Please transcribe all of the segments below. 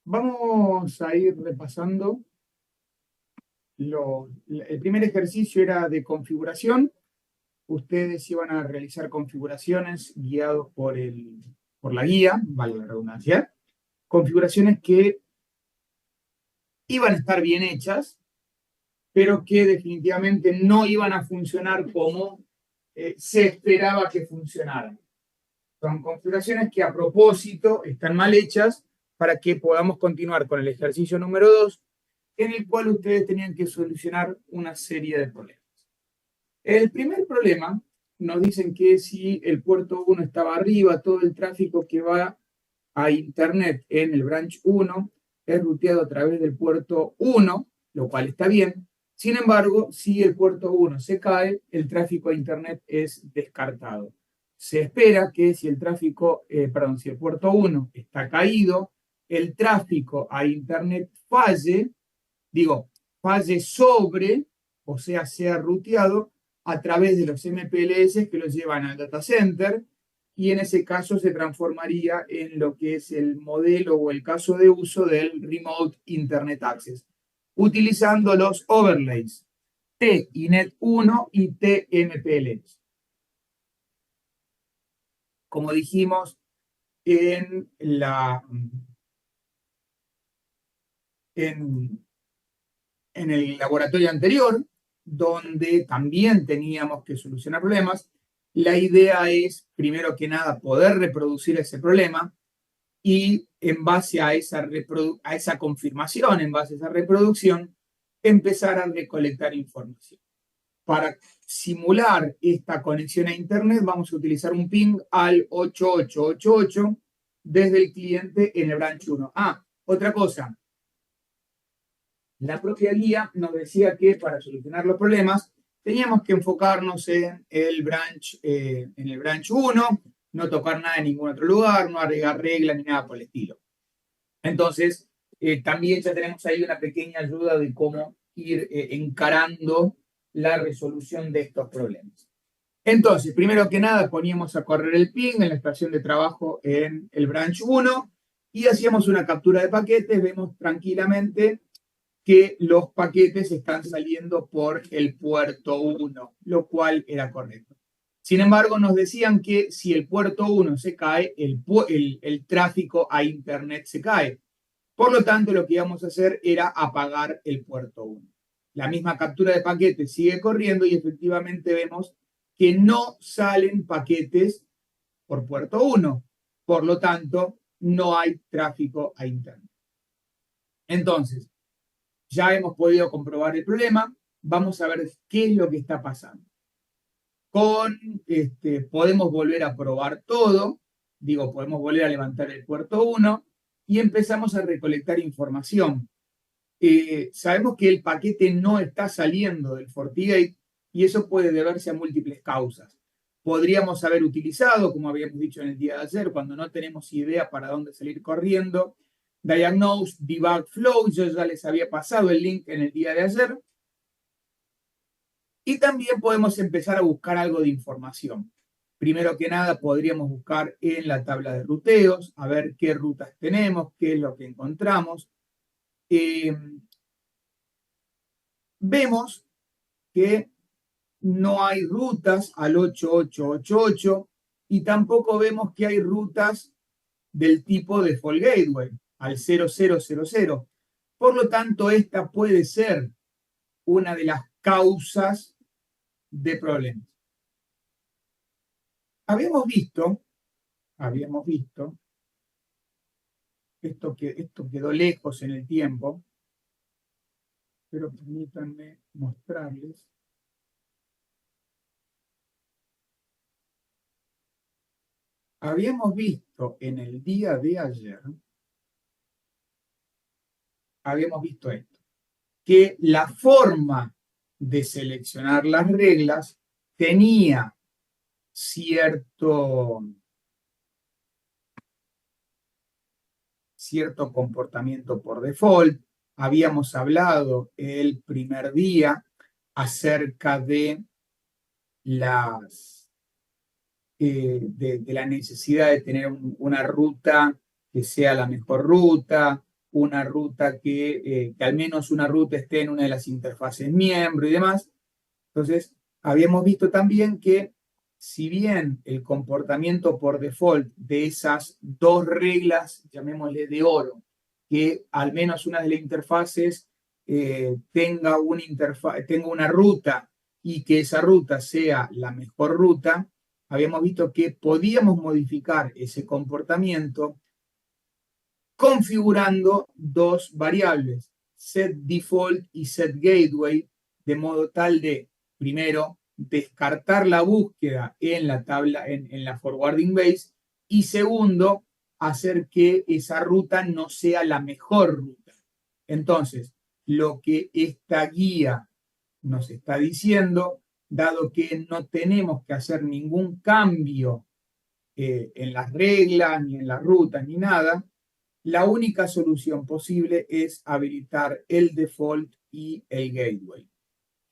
Vamos a ir repasando. El primer ejercicio era de configuración. Ustedes iban a realizar configuraciones guiados por la guía, vale la redundancia. Configuraciones que iban a estar bien hechas, pero que definitivamente no iban a funcionar como se esperaba que funcionaran. Son configuraciones que a propósito están mal hechas para que podamos continuar con el ejercicio número 2, en el cual ustedes tenían que solucionar una serie de problemas. El primer problema nos dicen que si el puerto 1 estaba arriba, todo el tráfico que va a Internet en el branch 1 es ruteado a través del puerto 1, lo cual está bien. Sin embargo, si el puerto 1 se cae, el tráfico a Internet es descartado. Se espera que si el si el puerto 1 está caído, el tráfico a Internet falle sobre, o sea ruteado a través de los MPLS que los llevan al data center, y en ese caso se transformaría en lo que es el modelo o el caso de uso del Remote Internet Access, utilizando los overlays TINET1 y TMPLS. Como dijimos en el laboratorio anterior, donde también teníamos que solucionar problemas, la idea es, primero que nada, poder reproducir ese problema y en base a esa confirmación, en base a esa reproducción, empezar a recolectar información. Para simular esta conexión a Internet, vamos a utilizar un ping al 8888 desde el cliente en el branch 1. Otra cosa, la propia guía nos decía que para solucionar los problemas teníamos que enfocarnos en el branch 1, no tocar nada en ningún otro lugar, no agregar reglas ni nada por el estilo. Entonces, también ya tenemos ahí una pequeña ayuda de cómo ir encarando la resolución de estos problemas. Entonces, primero que nada, poníamos a correr el ping en la estación de trabajo en el branch 1 y hacíamos una captura de paquetes. Vemos tranquilamente que los paquetes están saliendo por el puerto 1, lo cual era correcto. Sin embargo, nos decían que si el puerto 1 se cae, el tráfico a Internet se cae. Por lo tanto, lo que íbamos a hacer era apagar el puerto 1. La misma captura de paquetes sigue corriendo y efectivamente vemos que no salen paquetes por puerto 1. Por lo tanto, no hay tráfico a Internet. Entonces, ya hemos podido comprobar el problema. Vamos a ver qué es lo que está pasando. Podemos volver a probar todo. Podemos volver a levantar el puerto 1 y empezamos a recolectar información. Sabemos que el paquete no está saliendo del FortiGate y eso puede deberse a múltiples causas. Podríamos haber utilizado, como habíamos dicho en el día de ayer, cuando no tenemos idea para dónde salir corriendo, Diagnose Debug Flow. Yo ya les había pasado el link en el día de ayer. Y también podemos empezar a buscar algo de información. Primero que nada, podríamos buscar en la tabla de ruteos, a ver qué rutas tenemos, qué es lo que encontramos. Vemos que no hay rutas al 8888 y tampoco vemos que hay rutas del tipo Default Gateway al 0000. Por lo tanto, esta puede ser una de las causas de problemas. Habíamos visto, esto quedó lejos en el tiempo, pero permítanme mostrarles. Habíamos visto en el día de ayer, habíamos visto esto, que la forma de seleccionar las reglas tenía cierto comportamiento por default. Habíamos hablado el primer día acerca de de la necesidad de tener una ruta que sea la mejor ruta, una ruta que al menos una ruta esté en una de las interfaces miembro y demás. Entonces, habíamos visto también que si bien el comportamiento por default de esas dos reglas, llamémosle de oro, que al menos una de las interfaces tenga una ruta y que esa ruta sea la mejor ruta, habíamos visto que podíamos modificar ese comportamiento configurando dos variables, setDefault y setGateway, de modo tal de, primero, descartar la búsqueda en la tabla, en la forwarding base, y segundo, hacer que esa ruta no sea la mejor ruta. Entonces, lo que esta guía nos está diciendo, dado que no tenemos que hacer ningún cambio en las reglas, ni en las rutas, ni nada, la única solución posible es habilitar el default y el gateway.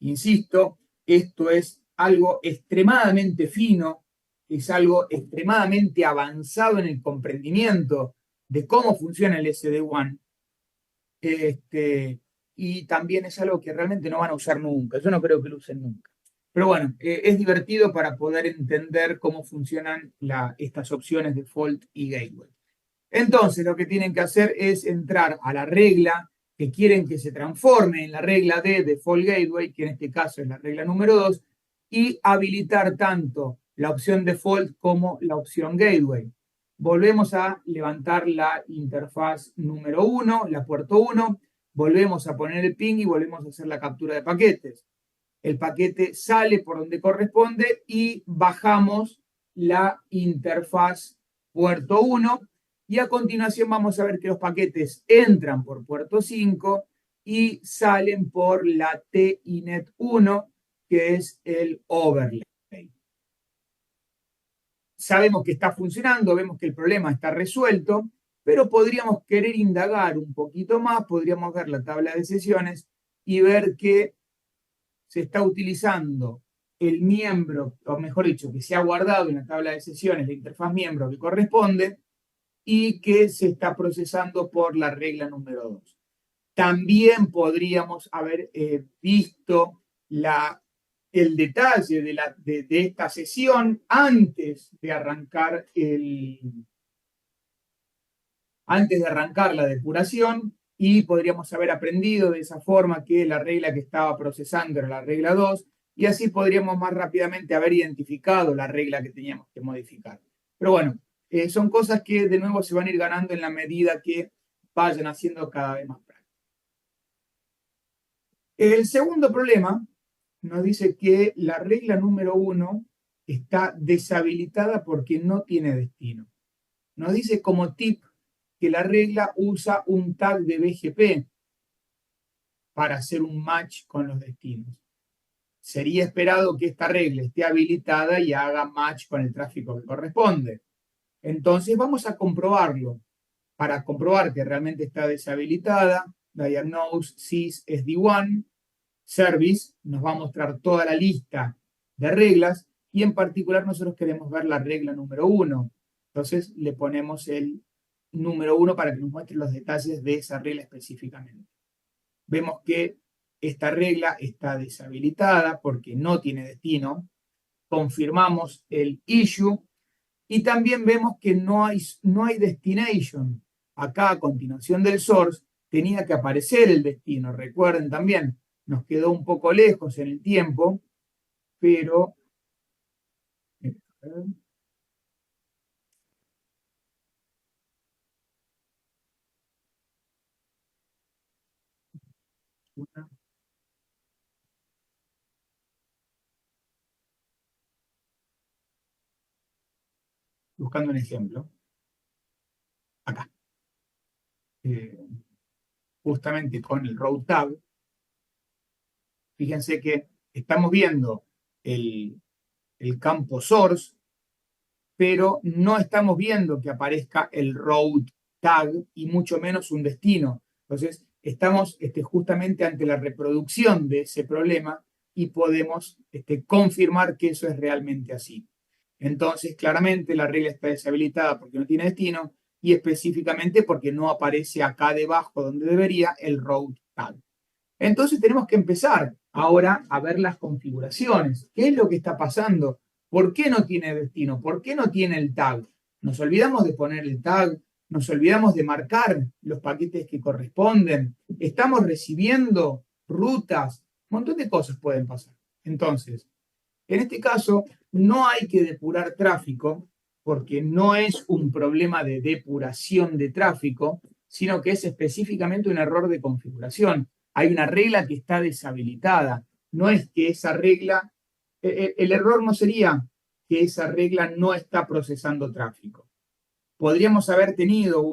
Insisto, esto es algo extremadamente fino, es algo extremadamente avanzado en el comprendimiento de cómo funciona el SD-WAN. Y también es algo que realmente no van a usar nunca. Yo no creo que lo usen nunca. Pero bueno, es divertido para poder entender cómo funcionan estas opciones default y gateway. Entonces, lo que tienen que hacer es entrar a la regla que quieren que se transforme en la regla de Default Gateway, que en este caso es la regla número 2, y habilitar tanto la opción Default como la opción Gateway. Volvemos a levantar la interfaz número 1, la puerto 1, volvemos a poner el ping y volvemos a hacer la captura de paquetes. El paquete sale por donde corresponde y bajamos la interfaz puerto 1 y a continuación vamos a ver que los paquetes entran por puerto 5 y salen por la TINET 1, que es el overlay. Sabemos que está funcionando, vemos que el problema está resuelto, pero podríamos querer indagar un poquito más, podríamos ver la tabla de sesiones y ver que se está utilizando el miembro, o mejor dicho, que se ha guardado en la tabla de sesiones, la interfaz miembro que corresponde, y que se está procesando por la regla número 2. También podríamos haber visto el detalle de esta sesión antes de arrancar la depuración, y podríamos haber aprendido de esa forma que la regla que estaba procesando era la regla 2, y así podríamos más rápidamente haber identificado la regla que teníamos que modificar. Pero bueno, son cosas que de nuevo se van a ir ganando en la medida que vayan haciendo cada vez más práctica. El segundo problema nos dice que la regla número 1 está deshabilitada porque no tiene destino. Nos dice como tip que la regla usa un tag de BGP para hacer un match con los destinos. Sería esperado que esta regla esté habilitada y haga match con el tráfico que corresponde. Entonces vamos a comprobarlo. Para comprobar que realmente está deshabilitada, diagnose sys SD1 service nos va a mostrar toda la lista de reglas y en particular nosotros queremos ver la regla número 1. Entonces le ponemos el número 1 para que nos muestre los detalles de esa regla específicamente. Vemos que esta regla está deshabilitada porque no tiene destino. Confirmamos el issue y también vemos que no hay destination. Acá a continuación del source tenía que aparecer el destino. Recuerden también, nos quedó un poco lejos en el tiempo, pero buscando un ejemplo, acá, justamente con el route tab, fíjense que estamos viendo el campo source, pero no estamos viendo que aparezca el route tag y mucho menos un destino. Entonces, estamos justamente ante la reproducción de ese problema y podemos confirmar que eso es realmente así. Entonces, claramente la regla está deshabilitada porque no tiene destino y específicamente porque no aparece acá debajo donde debería el route tag. Entonces tenemos que empezar ahora a ver las configuraciones. ¿Qué es lo que está pasando? ¿Por qué no tiene destino? ¿Por qué no tiene el tag? Nos olvidamos de poner el tag, nos olvidamos de marcar los paquetes que corresponden, estamos recibiendo rutas, un montón de cosas pueden pasar. Entonces, en este caso, no hay que depurar tráfico porque no es un problema de depuración de tráfico, sino que es específicamente un error de configuración. Hay una regla que está deshabilitada. No es que esa regla, el error no sería que esa regla no está procesando tráfico. Podríamos haber tenido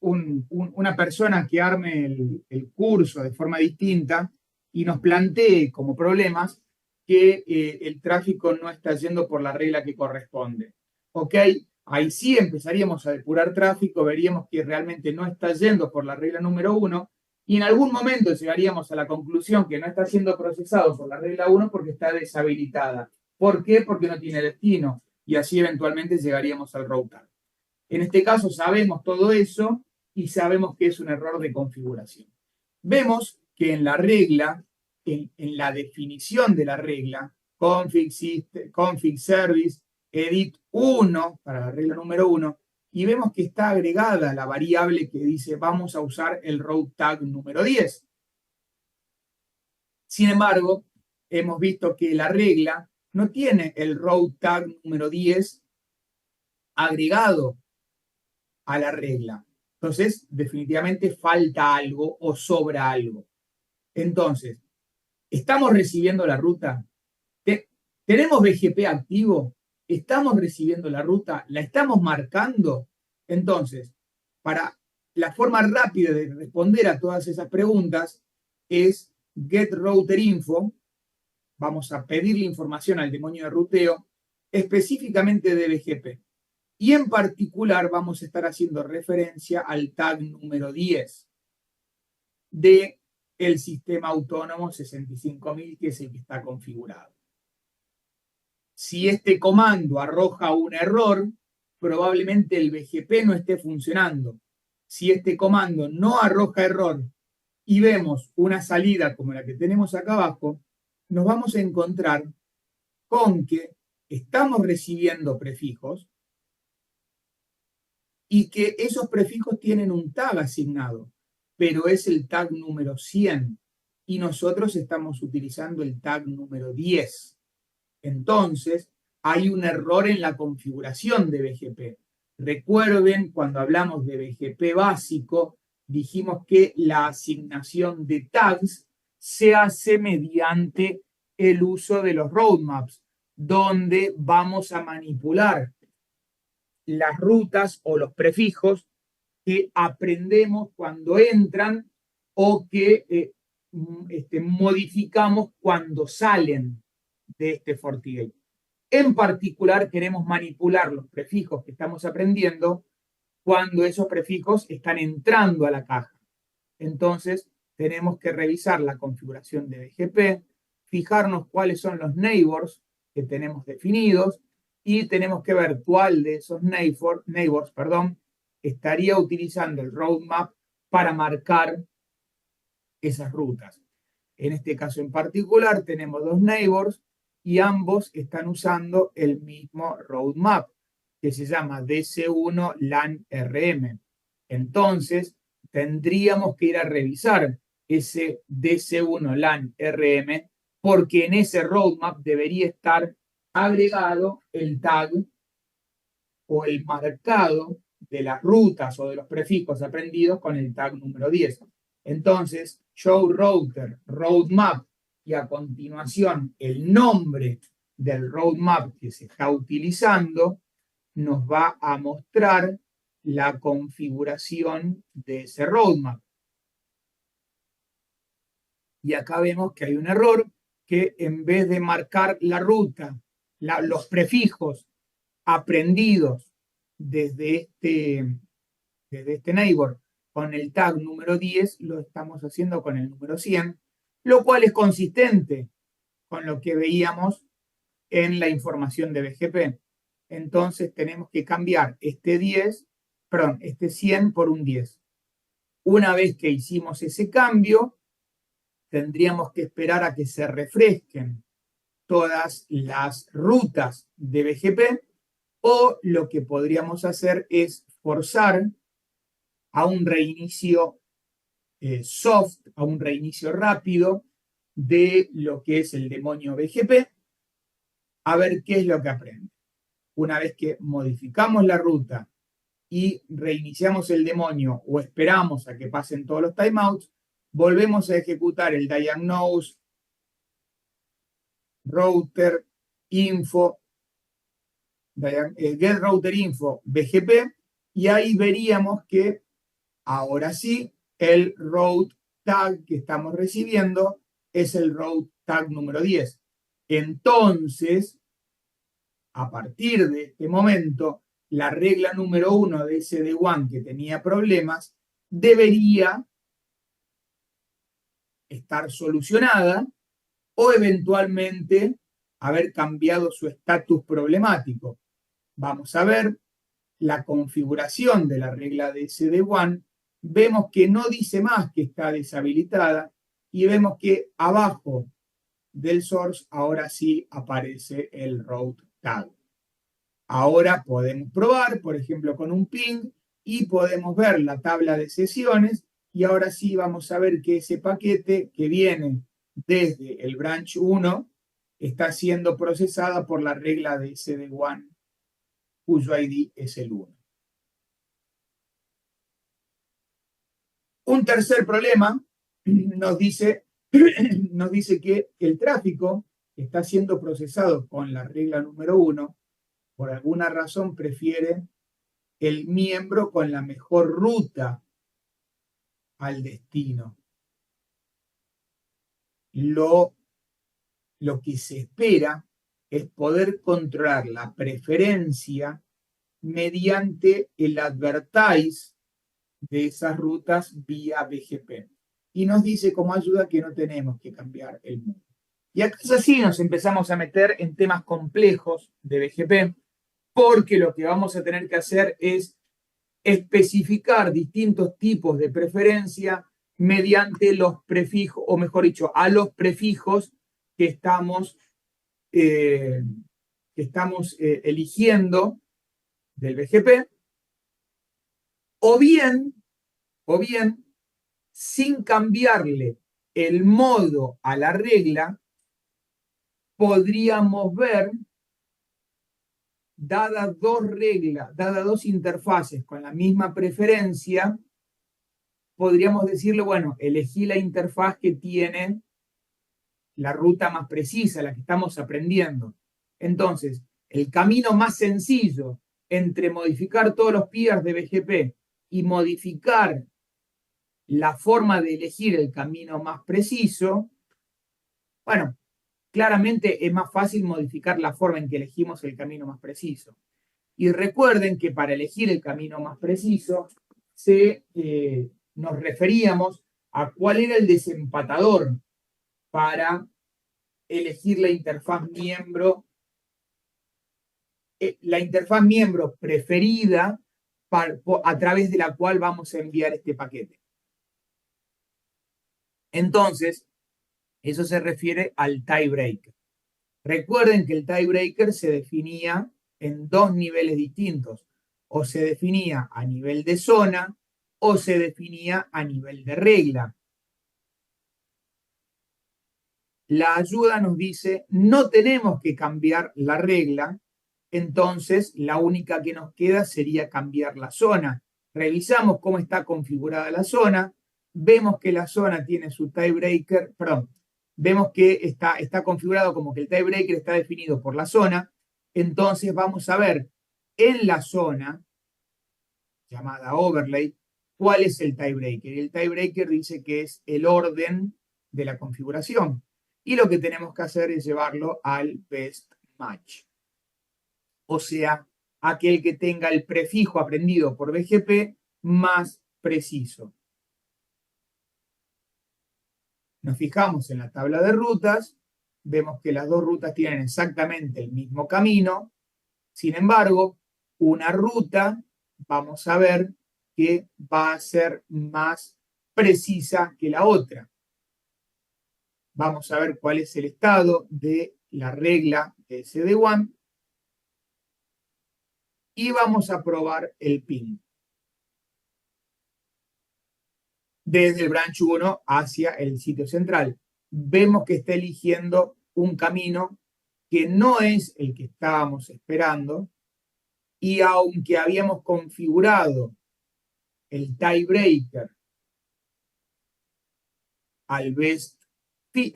una persona que arme el curso de forma distinta y nos plantee como problemas que el tráfico no está yendo por la regla que corresponde. Ok, ahí sí empezaríamos a depurar tráfico, veríamos que realmente no está yendo por la regla número 1 y en algún momento llegaríamos a la conclusión que no está siendo procesado por la regla 1 porque está deshabilitada. ¿Por qué? Porque no tiene destino y así eventualmente llegaríamos al router. En este caso sabemos todo eso y sabemos que es un error de configuración. Vemos que en la regla, en la definición de la regla, config service, edit 1, para la regla número 1, y vemos que está agregada la variable que dice vamos a usar el route tag número 10. Sin embargo, hemos visto que la regla no tiene el route tag número 10 agregado a la regla. Entonces, definitivamente falta algo o sobra algo. Entonces, ¿estamos recibiendo la ruta? ¿Tenemos BGP activo? ¿Estamos recibiendo la ruta? ¿La estamos marcando? Entonces, para la forma rápida de responder a todas esas preguntas es get router info. Vamos a pedirle información al demonio de ruteo específicamente de BGP. Y en particular vamos a estar haciendo referencia al tag número 10 del sistema autónomo 65000, que es el que está configurado. Si este comando arroja un error, probablemente el BGP no esté funcionando. Si este comando no arroja error y vemos una salida como la que tenemos acá abajo, nos vamos a encontrar con que estamos recibiendo prefijos y que esos prefijos tienen un tag asignado, pero es el tag número 100 y nosotros estamos utilizando el tag número 10. Entonces, hay un error en la configuración de BGP. Recuerden, cuando hablamos de BGP básico, dijimos que la asignación de tags se hace mediante el uso de los roadmaps, donde vamos a manipular las rutas o los prefijos que aprendemos cuando entran o que modificamos cuando salen de este FortiGate. En particular, queremos manipular los prefijos que estamos aprendiendo cuando esos prefijos están entrando a la caja. Entonces, tenemos que revisar la configuración de BGP, fijarnos cuáles son los neighbors que tenemos definidos y tenemos que ver cuál de esos neighbors estaría utilizando el roadmap para marcar esas rutas. En este caso en particular tenemos dos neighbors y ambos están usando el mismo roadmap que se llama DC1 LAN RM. Entonces tendríamos que ir a revisar ese DC1 LAN RM porque en ese roadmap debería estar agregado el tag o el marcado de las rutas o de los prefijos aprendidos con el tag número 10. Entonces, show router, roadmap, y a continuación el nombre del roadmap que se está utilizando nos va a mostrar la configuración de ese roadmap. Y acá vemos que hay un error que en vez de marcar la ruta, los prefijos aprendidos desde este neighbor con el tag número 10, lo estamos haciendo con el número 100, lo cual es consistente con lo que veíamos en la información de BGP. entonces tenemos que cambiar este 100 por un 10. Una vez que hicimos ese cambio, tendríamos que esperar a que se refresquen todas las rutas de BGP, o lo que podríamos hacer es forzar a un reinicio soft, a un reinicio rápido de lo que es el demonio BGP, a ver qué es lo que aprende. Una vez que modificamos la ruta y reiniciamos el demonio o esperamos a que pasen todos los timeouts, volvemos a ejecutar el diagnose router info, get router info BGP, y ahí veríamos que ahora sí el route tag que estamos recibiendo es el route tag número 10. Entonces, a partir de este momento, la regla número 1 de SD-WAN que tenía problemas debería estar solucionada o eventualmente haber cambiado su estatus problemático. Vamos a ver la configuración de la regla de SD-WAN. Vemos que no dice más que está deshabilitada y vemos que abajo del source ahora sí aparece el route tag. Ahora podemos probar, por ejemplo, con un ping y podemos ver la tabla de sesiones, y ahora sí vamos a ver que ese paquete que viene desde el branch 1 está siendo procesada por la regla de SD-WAN, cuyo ID es el 1. Un tercer problema nos dice que el tráfico está siendo procesado con la regla número 1, por alguna razón prefiere el miembro con la mejor ruta al destino. Lo que se espera es poder controlar la preferencia mediante el advertise de esas rutas vía BGP. Y nos dice como ayuda que no tenemos que cambiar el mundo. Y acá es así, nos empezamos a meter en temas complejos de BGP, porque lo que vamos a tener que hacer es especificar distintos tipos de preferencia mediante los prefijos, o mejor dicho, a los prefijos que estamos eligiendo del BGP, o bien, sin cambiarle el modo a la regla, podríamos ver, dadas dos interfaces con la misma preferencia, podríamos decirle, bueno, elegí la interfaz que tiene la ruta más precisa, la que estamos aprendiendo. Entonces, el camino más sencillo entre modificar todos los peers de BGP y modificar la forma de elegir el camino más preciso, bueno, claramente es más fácil modificar la forma en que elegimos el camino más preciso. Y recuerden que para elegir el camino más preciso nos referíamos a cuál era el desempatador para elegir la interfaz miembro preferida a través de la cual vamos a enviar este paquete. Entonces, eso se refiere al tiebreaker. Recuerden que el tiebreaker se definía en dos niveles distintos. O se definía a nivel de zona o se definía a nivel de regla. La ayuda nos dice, no tenemos que cambiar la regla, entonces la única que nos queda sería cambiar la zona. Revisamos cómo está configurada la zona, vemos que la zona tiene su tiebreaker, vemos que está configurado como que el tiebreaker está definido por la zona, entonces vamos a ver en la zona, llamada overlay, cuál es el tiebreaker. Y el tiebreaker dice que es el orden de la configuración. Y lo que tenemos que hacer es llevarlo al best match. O sea, aquel que tenga el prefijo aprendido por BGP más preciso. Nos fijamos en la tabla de rutas, vemos que las dos rutas tienen exactamente el mismo camino, Sin embargo, una ruta, vamos a ver que va a ser más precisa que la otra. Vamos a ver cuál es el estado de la regla de SD1 y vamos a probar el ping desde el branch 1 hacia el sitio central. Vemos que está eligiendo un camino que no es el que estábamos esperando, y aunque habíamos configurado el tiebreaker al best fit,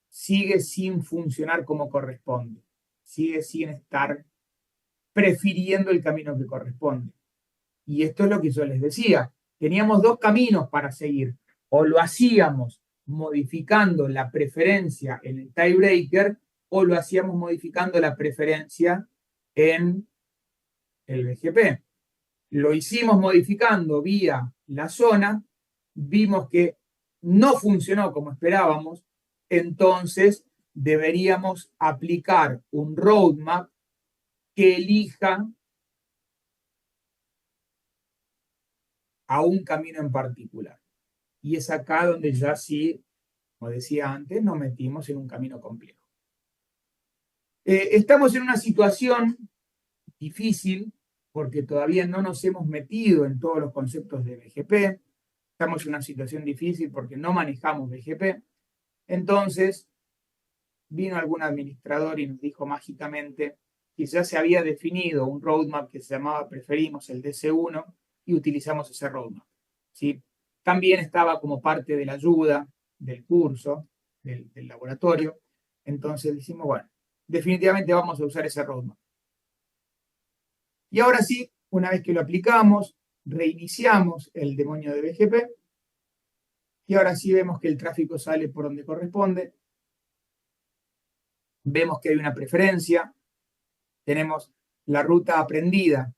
sigue sin funcionar como corresponde, sigue sin estar prefiriendo el camino que corresponde. Y esto es lo que yo les decía, teníamos dos caminos para seguir, o lo hacíamos modificando la preferencia en el tiebreaker, o lo hacíamos modificando la preferencia en el BGP. Lo hicimos modificando vía la zona, vimos que no funcionó como esperábamos, entonces deberíamos aplicar un roadmap que elija a un camino en particular. Y es acá donde ya sí, como decía antes, nos metimos en un camino complejo. Estamos en una situación difícil porque todavía no nos hemos metido en todos los conceptos de BGP. Estamos en una situación difícil porque no manejamos BGP. Entonces, vino algún administrador y nos dijo mágicamente que ya se había definido un roadmap que se llamaba Preferimos el DC1 y utilizamos ese roadmap. ¿Sí? También estaba como parte de la ayuda del curso, del laboratorio. Entonces dijimos, bueno, definitivamente vamos a usar ese roadmap. Y ahora sí, una vez que lo aplicamos, reiniciamos el demonio de BGP y ahora sí vemos que el tráfico sale por donde corresponde. Vemos que hay una preferencia. Tenemos la ruta aprendida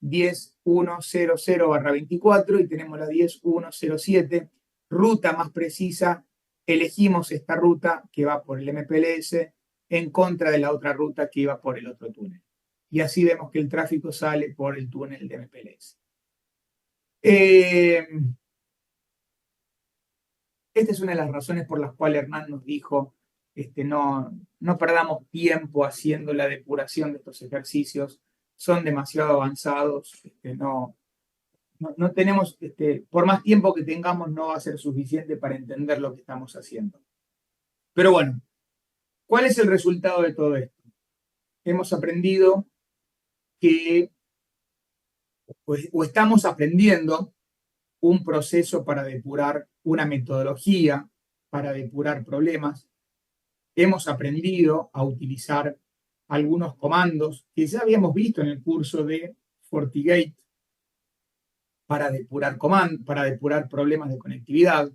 10.100/24 y tenemos la 10.107, ruta más precisa. Elegimos esta ruta que va por el MPLS en contra de la otra ruta que iba por el otro túnel. Y así vemos que el tráfico sale por el túnel de MPLS. Esta es una de las razones por las cuales Hernán nos dijo, no perdamos tiempo haciendo la depuración de estos ejercicios, son demasiado avanzados, no tenemos, por más tiempo que tengamos, no va a ser suficiente para entender lo que estamos haciendo. Pero bueno, ¿cuál es el resultado de todo esto? Hemos aprendido que, o estamos aprendiendo un proceso para depurar, una metodología para depurar problemas. Hemos aprendido a utilizar algunos comandos que ya habíamos visto en el curso de FortiGate para depurar problemas de conectividad,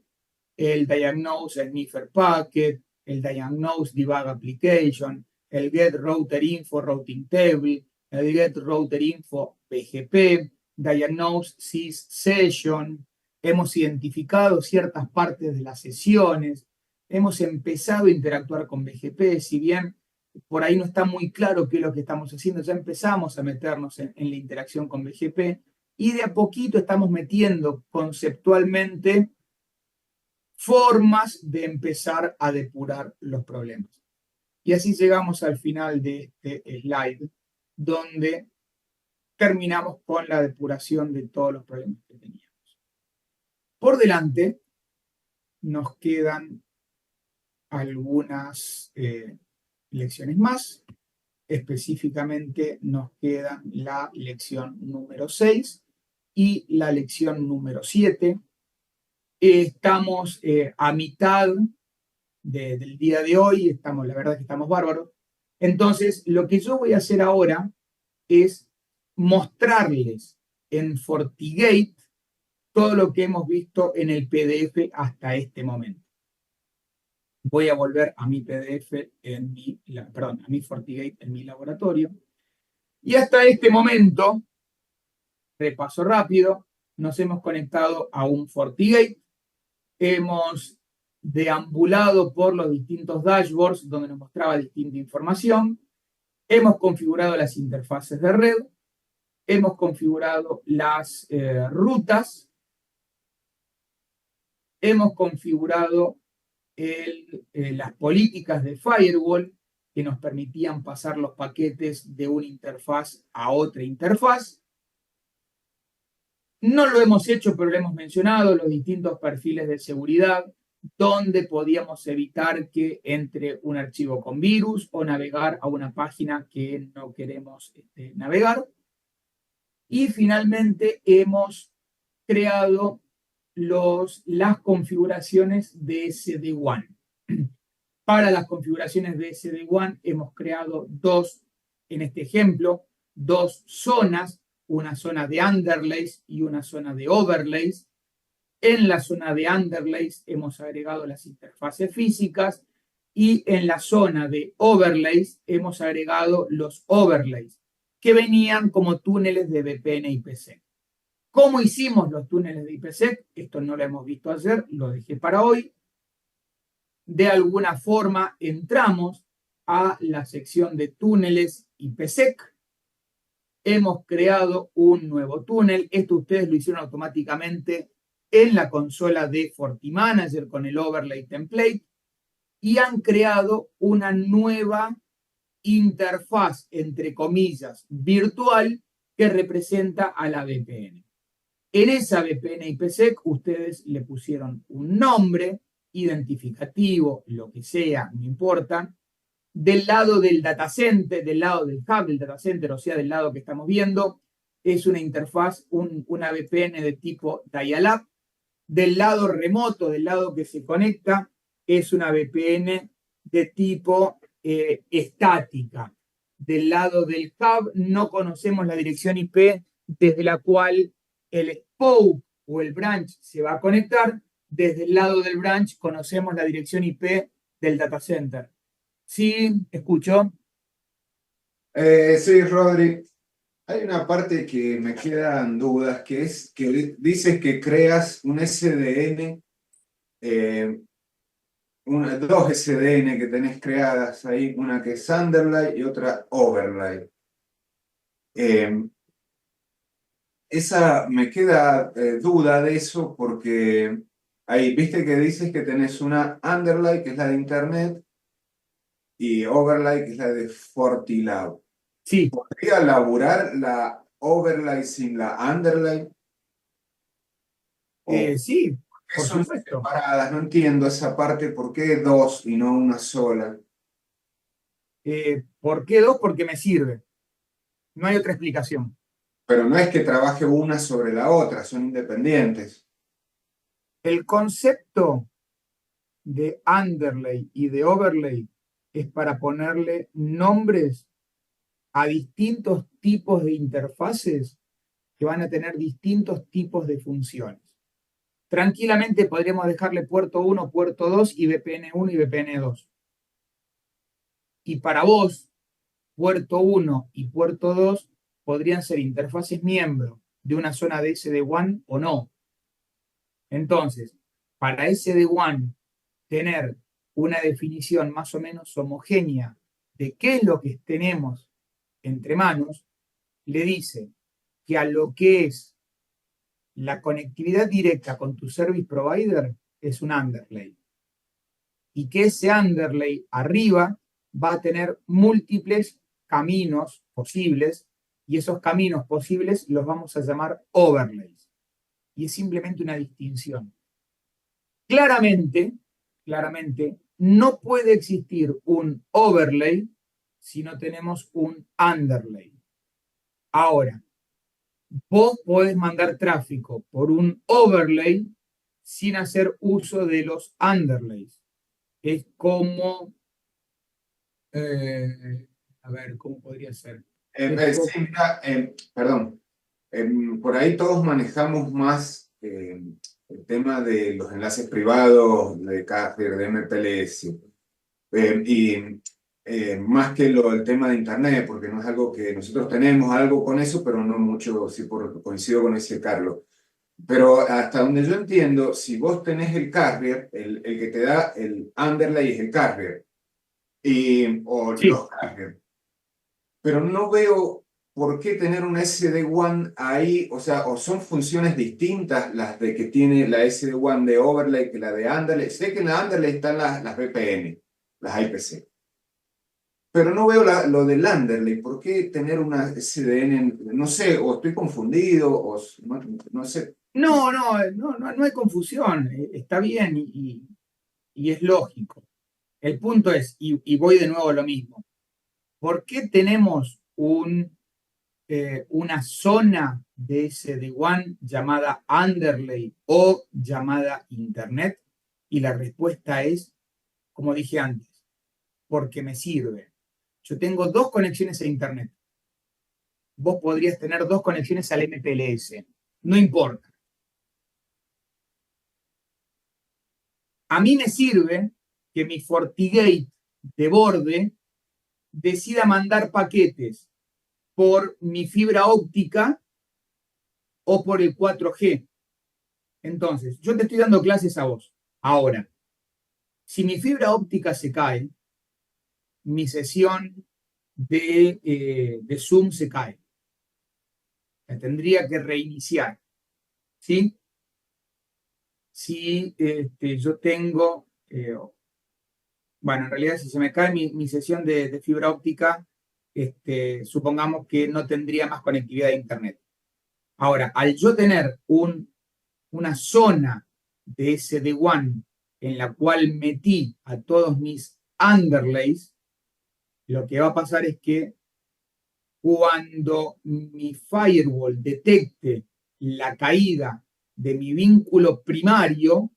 el Diagnose Sniffer Packet, el Diagnose Debug Application, el Get Router Info Routing Table, el Get Router Info BGP, Diagnose Sys Session. Hemos identificado ciertas partes de las sesiones, hemos empezado a interactuar con BGP, si bien por ahí no está muy claro qué es lo que estamos haciendo, ya empezamos a meternos en la interacción con BGP y de a poquito estamos metiendo conceptualmente formas de empezar a depurar los problemas. Y así llegamos al final de este slide, donde terminamos con la depuración de todos los problemas que teníamos. Por delante nos quedan algunas lecciones más. Específicamente nos quedan la lección número 6 y la lección número 7. Estamos a mitad del día de hoy, la verdad que estamos bárbaros. Entonces, lo que yo voy a hacer ahora es mostrarles en FortiGate todo lo que hemos visto en el PDF hasta este momento. Voy a volver a mi PDF a mi FortiGate en mi laboratorio. Y hasta este momento, repaso rápido, nos hemos conectado a un FortiGate, hemos deambulado por los distintos dashboards donde nos mostraba distinta información, Hemos configurado las interfaces de red, hemos configurado las rutas, hemos configurado las políticas de firewall que nos permitían pasar los paquetes de una interfaz a otra interfaz. No lo hemos hecho, pero lo hemos mencionado, los distintos perfiles de seguridad, donde podíamos evitar que entre un archivo con virus o navegar a una página que no queremos navegar. Y finalmente hemos creado las configuraciones de SD-WAN. Para las configuraciones de SD-WAN hemos creado en este ejemplo, dos zonas, una zona de underlays y una zona de overlays. En la zona de underlays hemos agregado las interfaces físicas y en la zona de overlays hemos agregado los overlays que venían como túneles de VPN IPsec. ¿Cómo hicimos los túneles de IPsec? Esto no lo hemos visto hacer, lo dejé para hoy. De alguna forma entramos a la sección de túneles IPsec. Hemos creado un nuevo túnel. Esto ustedes lo hicieron automáticamente en la consola de FortiManager con el overlay template y han creado una nueva interfaz, entre comillas, virtual que representa a la VPN. En esa VPN IPsec ustedes le pusieron un nombre identificativo, lo que sea, no importa. Del lado del datacenter, del lado del hub del datacenter, o sea, del lado que estamos viendo, es una interfaz, una VPN de tipo dial-up. Del lado remoto, del lado que se conecta, es una VPN de tipo estática. Del lado del hub no conocemos la dirección IP desde la cual el spoke o el branch se va a conectar. Desde el lado del branch conocemos la dirección IP del data center. ¿Sí? ¿Escucho? Sí, Rodri. Hay una parte que me quedan dudas, que es que dices que creas un SDN, dos SDN que tenés creadas ahí, una que es underlay y otra overlay. Esa me queda duda de eso porque ahí viste que dices que tenés una underlay que es la de internet y overlay que es la de FortiLab. Sí, ¿Podría laburar la overlay sin la underlay? ¿O sí, qué por son supuesto. separadas? No entiendo esa parte. ¿Por qué dos y no una sola? ¿Por qué dos? Porque me sirve. No hay otra explicación. Pero no es que trabaje una sobre la otra, son independientes. El concepto de underlay y de overlay es para ponerle nombres a distintos tipos de interfaces que van a tener distintos tipos de funciones. Tranquilamente podríamos dejarle puerto 1, puerto 2 y VPN 1 y VPN 2. Y para vos, puerto 1 y puerto 2 podrían ser interfaces miembro de una zona de SD-WAN o no. Entonces, para SD-WAN tener una definición más o menos homogénea de qué es lo que tenemos entre manos, le dice que a lo que es la conectividad directa con tu service provider es un underlay. Y que ese underlay arriba va a tener múltiples caminos posibles y esos caminos posibles los vamos a llamar overlays. Y es simplemente una distinción. Claramente, no puede existir un overlay si no tenemos un underlay. Ahora, vos podés mandar tráfico por un overlay sin hacer uso de los underlays. Es como, eh, a ver, ¿cómo podría ser? Es como, Sí, mira, perdón. Por ahí todos manejamos más el tema de los enlaces privados, de Carrier, de MPLS. Y más que el tema de Internet, porque no es algo que nosotros tenemos algo con eso, pero no mucho, sí coincido con ese Carlos. Pero hasta donde yo entiendo, si vos tenés el carrier, el que te da el underlay es el carrier, o sí, los carrier. pero no veo por qué tener una SD-WAN ahí, o sea, o son funciones distintas las de que tiene la SD-WAN de overlay que la de underlay. Sé que en la underlay están las VPN, las IPC, pero no veo lo del underlay. ¿Por qué tener una SDN? No sé, o estoy confundido, no sé. No hay confusión, está bien y es lógico. El punto es, y voy de nuevo a lo mismo, ¿por qué tenemos una zona de SD-WAN llamada underlay o llamada Internet? Y la respuesta es, como dije antes, porque me sirve. Yo tengo dos conexiones a Internet. Vos podrías tener dos conexiones al MPLS. No importa. A mí me sirve que mi FortiGate de borde decida mandar paquetes por mi fibra óptica o por el 4G. Entonces, yo te estoy dando clases a vos. Ahora, si mi fibra óptica se cae, mi sesión de Zoom se cae. La tendría que reiniciar. ¿Sí? Si yo tengo, bueno, en realidad si se me cae mi sesión de fibra óptica, supongamos que no tendría más conectividad de Internet. Ahora, al yo tener una zona de SD-WAN en la cual metí a todos mis underlays, lo que va a pasar es que cuando mi firewall detecte la caída de mi vínculo primario,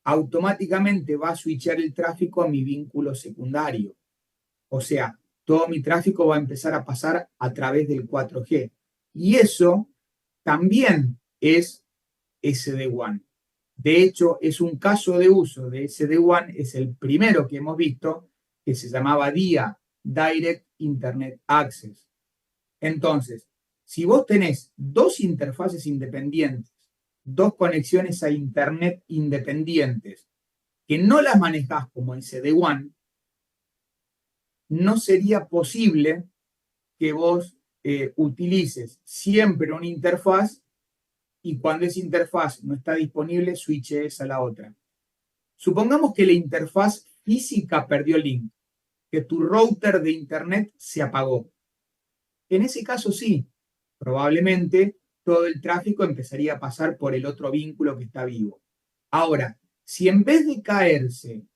automáticamente va a switchar el tráfico a mi vínculo secundario. O sea, todo mi tráfico va a empezar a pasar a través del 4G. Y eso también es SD-WAN. De hecho, es un caso de uso de SD-WAN, es el primero que hemos visto, que se llamaba DIA, Direct Internet Access. Entonces, si vos tenés dos interfaces independientes, dos conexiones a Internet independientes, que no las manejás como SD-WAN, no sería posible que vos utilices siempre una interfaz y cuando esa interfaz no está disponible, switches a la otra. Supongamos que la interfaz física perdió el link, que tu router de Internet se apagó. En ese caso sí, probablemente todo el tráfico empezaría a pasar por el otro vínculo que está vivo. Ahora, si en vez de caerse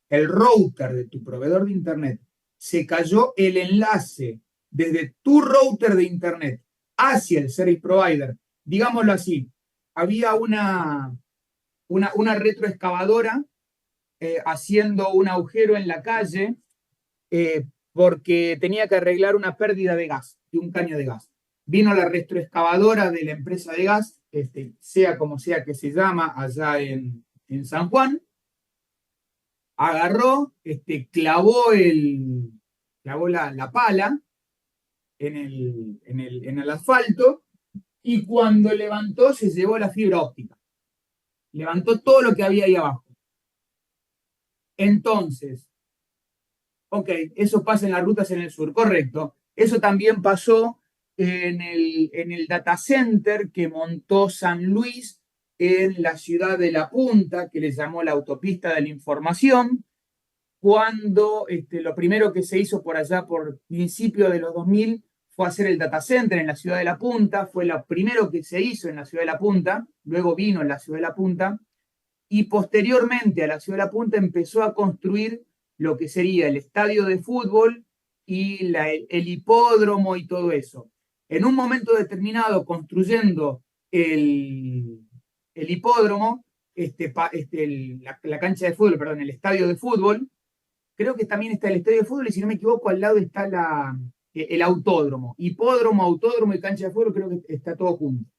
el router de tu proveedor de Internet, se cayó el enlace desde tu router de Internet hacia el service provider, digámoslo así, había una retroexcavadora haciendo un agujero en la calle porque tenía que arreglar una pérdida de gas, de un caño de gas. Vino la retroexcavadora de la empresa de gas, sea como sea que se llama, allá en San Juan, agarró, clavó la pala en el asfalto y cuando levantó se llevó la fibra óptica. Levantó todo lo que había ahí abajo. Entonces, ok, eso pasa en las rutas en el sur, correcto. Eso también pasó en el data center que montó San Luis en la ciudad de La Punta, que le llamó la autopista de la información, cuando lo primero que se hizo por allá por principio de los 2000 fue hacer el data center en la ciudad de La Punta, fue lo primero que se hizo en la ciudad de La Punta, luego vino en la ciudad de La Punta, y posteriormente a la ciudad de La Punta empezó a construir lo que sería el estadio de fútbol y el hipódromo y todo eso. En un momento determinado, construyendo el hipódromo, la cancha de fútbol, perdón, el estadio de fútbol, creo que también está el estadio de fútbol y si no me equivoco al lado está el autódromo. Hipódromo, autódromo y cancha de fútbol creo que está todo junto.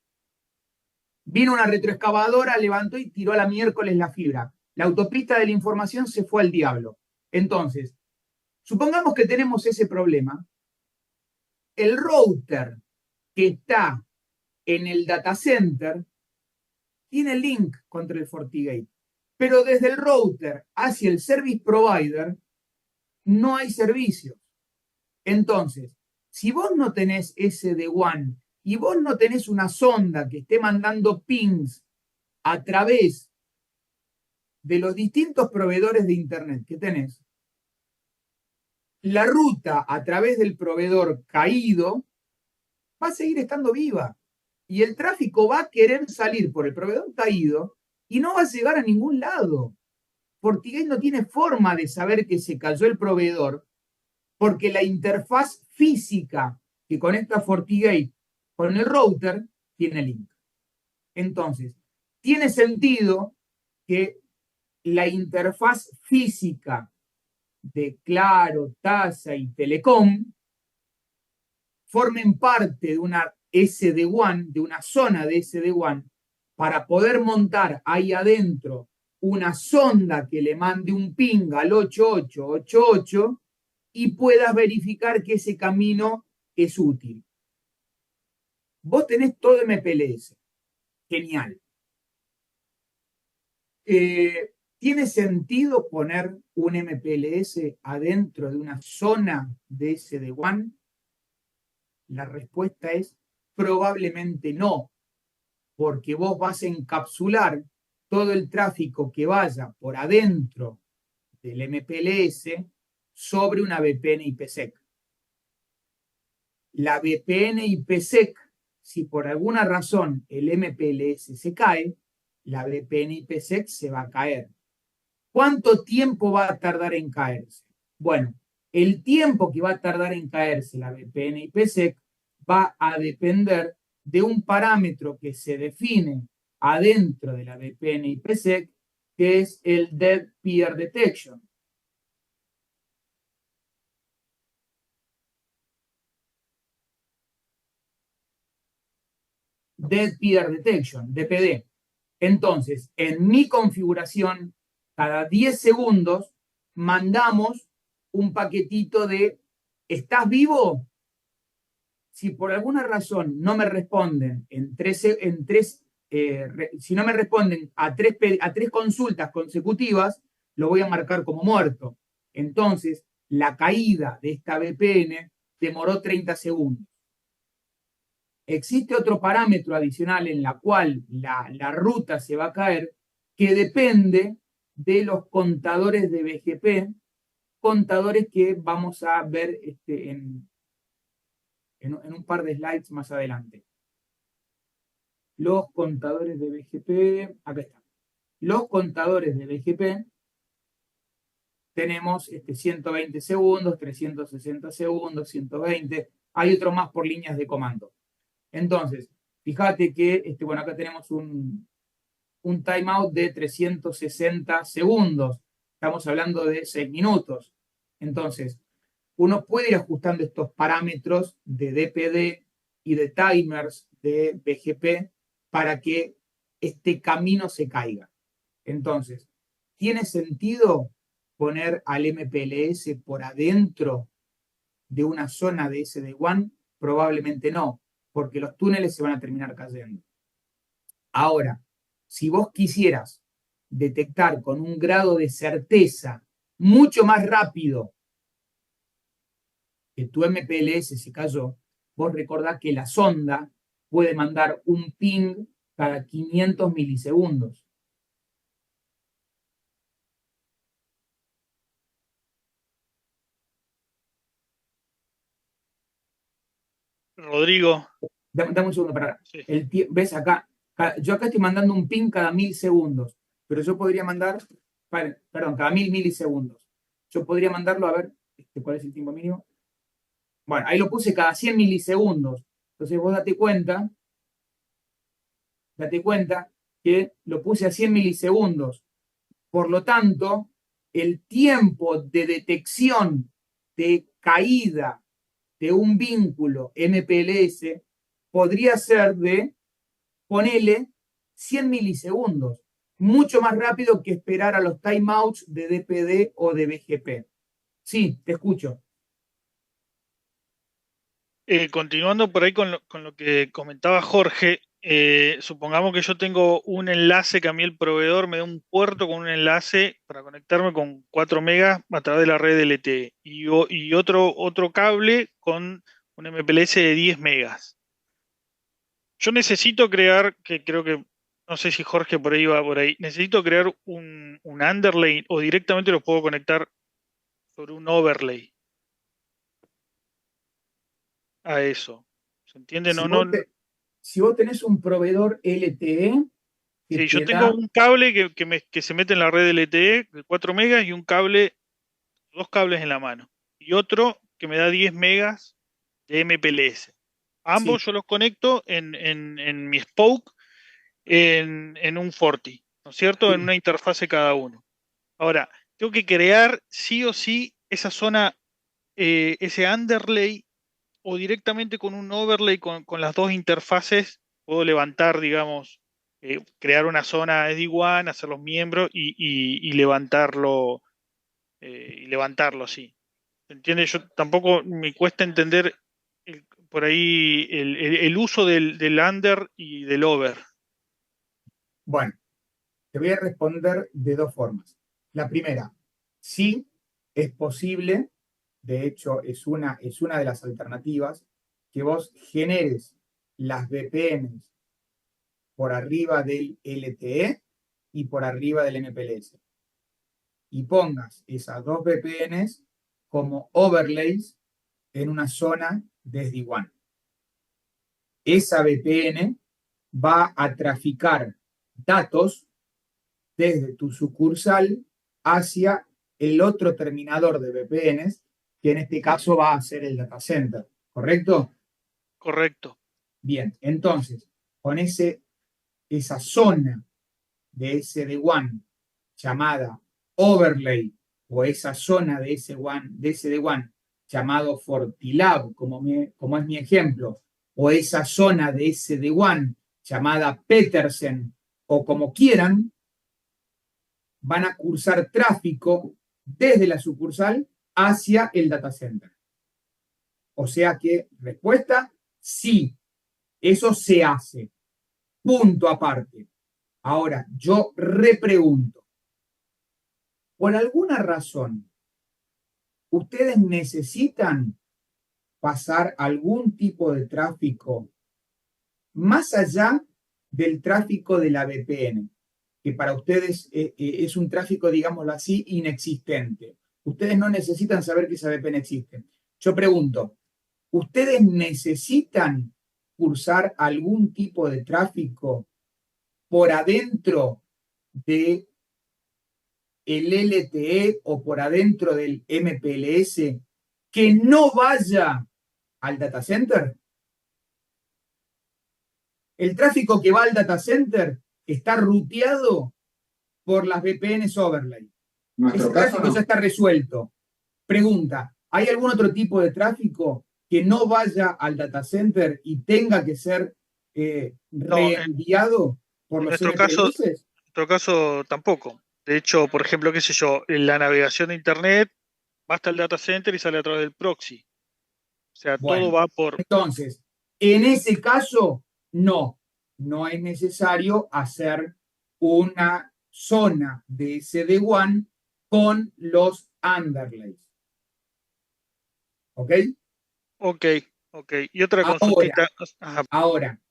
Vino una retroexcavadora, levantó y tiró a la miércoles la fibra. La autopista de la información se fue al diablo. Entonces, supongamos que tenemos ese problema. El router que está en el data center tiene link contra el FortiGate, pero desde el router hacia el service provider no hay servicios. Entonces, si vos no tenés SD-WAN y vos no tenés una sonda que esté mandando pings a través de los distintos proveedores de Internet que tenés, la ruta a través del proveedor caído va a seguir estando viva. Y el tráfico va a querer salir por el proveedor caído y no va a llegar a ningún lado. FortiGate no tiene forma de saber que se cayó el proveedor porque la interfaz física que conecta FortiGate con el router tiene link. Entonces, tiene sentido que la interfaz física de Claro, Tasa y Telecom formen parte de una SD-WAN, de una zona de SD-WAN, para poder montar ahí adentro una sonda que le mande un ping al 8888 y puedas verificar que ese camino es útil. Vos tenés todo MPLS. Genial. ¿Tiene sentido poner un MPLS adentro de una zona de SD-WAN? La respuesta es probablemente no, porque vos vas a encapsular todo el tráfico que vaya por adentro del MPLS sobre una VPN IPsec. La VPN IPsec, si por alguna razón el MPLS se cae, la VPN IPsec se va a caer. ¿Cuánto tiempo va a tardar en caerse? Bueno, el tiempo que va a tardar en caerse la VPN IPsec va a depender de un parámetro que se define adentro de la VPN IPsec, que es el Dead Peer Detection. Dead Peer Detection, DPD. Entonces, en mi configuración, cada 10 segundos mandamos un paquetito de ¿estás vivo? Si por alguna razón no me responden si no me responden a tres consultas consecutivas, lo voy a marcar como muerto. Entonces, la caída de esta VPN demoró 30 segundos. Existe otro parámetro adicional en la cual la ruta se va a caer que depende de los contadores de BGP, contadores que vamos a ver en un par de slides más adelante. Los contadores de BGP, acá están. Los contadores de BGP tenemos 120 segundos, 360 segundos, 120. Hay otro más por líneas de comando. Entonces, fíjate que, bueno, acá tenemos un timeout de 360 segundos. Estamos hablando de 6 minutos. Entonces, uno puede ir ajustando estos parámetros de DPD y de timers de BGP para que este camino se caiga. Entonces, ¿tiene sentido poner al MPLS por adentro de una zona de SD-WAN? Probablemente no, porque los túneles se van a terminar cayendo. Ahora, si vos quisieras detectar con un grado de certeza mucho más rápido que tu MPLS se cayó, vos recordás que la sonda puede mandar un ping cada 500 milisegundos. Rodrigo. Dame un segundo para. Sí. ¿Ves acá? Yo acá estoy mandando un ping cada 1000 segundos, pero yo podría mandar, perdón, cada 1000 milisegundos. Yo podría mandarlo, a ver, ¿cuál es el tiempo mínimo? Bueno, ahí lo puse cada 100 milisegundos. Entonces vos date cuenta que lo puse a 100 milisegundos. Por lo tanto, el tiempo de detección de caída de un vínculo MPLS podría ser de, ponele, 100 milisegundos. Mucho más rápido que esperar a los timeouts de DPD o de BGP. Sí, te escucho. Continuando por ahí con lo que comentaba Jorge, supongamos que yo tengo un enlace que a mí el proveedor me da un puerto con un enlace para conectarme con 4 megas a través de la red LTE y otro cable con un MPLS de 10 megas. Yo necesito crear, que creo que, no sé si Jorge por ahí va por ahí, necesito crear un underlay o directamente lo puedo conectar sobre un overlay a eso. ¿Se entiende? Si No, vos, no. si vos tenés un proveedor LTE que Sí, yo te tengo da, un cable que se mete en la red LTE de 4 megas y un cable, dos cables en la mano. Y otro que me da 10 megas de MPLS. sí, Ambos yo los conecto en mi Spoke en un Forti, ¿no es cierto? En sí, una interfase cada uno. Ahora, tengo que crear sí o sí esa zona, ese underlay, o directamente con un overlay con las dos interfaces, puedo levantar, digamos, crear una zona SD-WAN, hacer los miembros y levantarlo, sí. ¿Entiendes? Yo tampoco me cuesta entender por ahí el uso del under y del over. bueno, te voy a responder de dos formas. La primera, sí es posible, de hecho es una de las alternativas, que vos generes las VPNs por arriba del LTE y por arriba del MPLS. Y pongas esas dos VPNs como overlays en una zona de SD-WAN. Esa VPN va a traficar datos desde tu sucursal hacia el otro terminador de VPNs, que en este caso va a ser el data center, ¿correcto? Correcto. Bien, entonces, con esa zona de SD-WAN llamada overlay o esa zona de SD-WAN llamado FortiLab, como es mi ejemplo, o esa zona de SD-WAN llamada Petersen o como quieran, van a cursar tráfico desde la sucursal hacia el data center. O sea que, respuesta, sí, eso se hace. Punto aparte. Ahora, yo repregunto, por alguna razón, ¿ustedes necesitan pasar algún tipo de tráfico más allá del tráfico de la VPN, que para ustedes es un tráfico, digámoslo así, inexistente? Ustedes no necesitan saber que esa VPN existe. Yo pregunto, ¿ustedes necesitan cursar algún tipo de tráfico por adentro de el LTE o por adentro del MPLS que no vaya al data center? El tráfico que va al data center está ruteado por las VPNs overlay. En nuestro Ese caso tráfico ya no. está resuelto. Pregunta, ¿hay algún otro tipo de tráfico que no vaya al data center y tenga que ser No, reenviado por en los nuestro MPLS? caso tampoco. De hecho, por ejemplo, qué sé yo, en la navegación de Internet va hasta el data center y sale a través del proxy. O sea, todo Bueno, va por... entonces, en ese caso, no es necesario hacer una zona de SD-WAN con los underlays. ¿Ok? Ok, ok. Y otra Ahora, consultita. Ajá. ahora,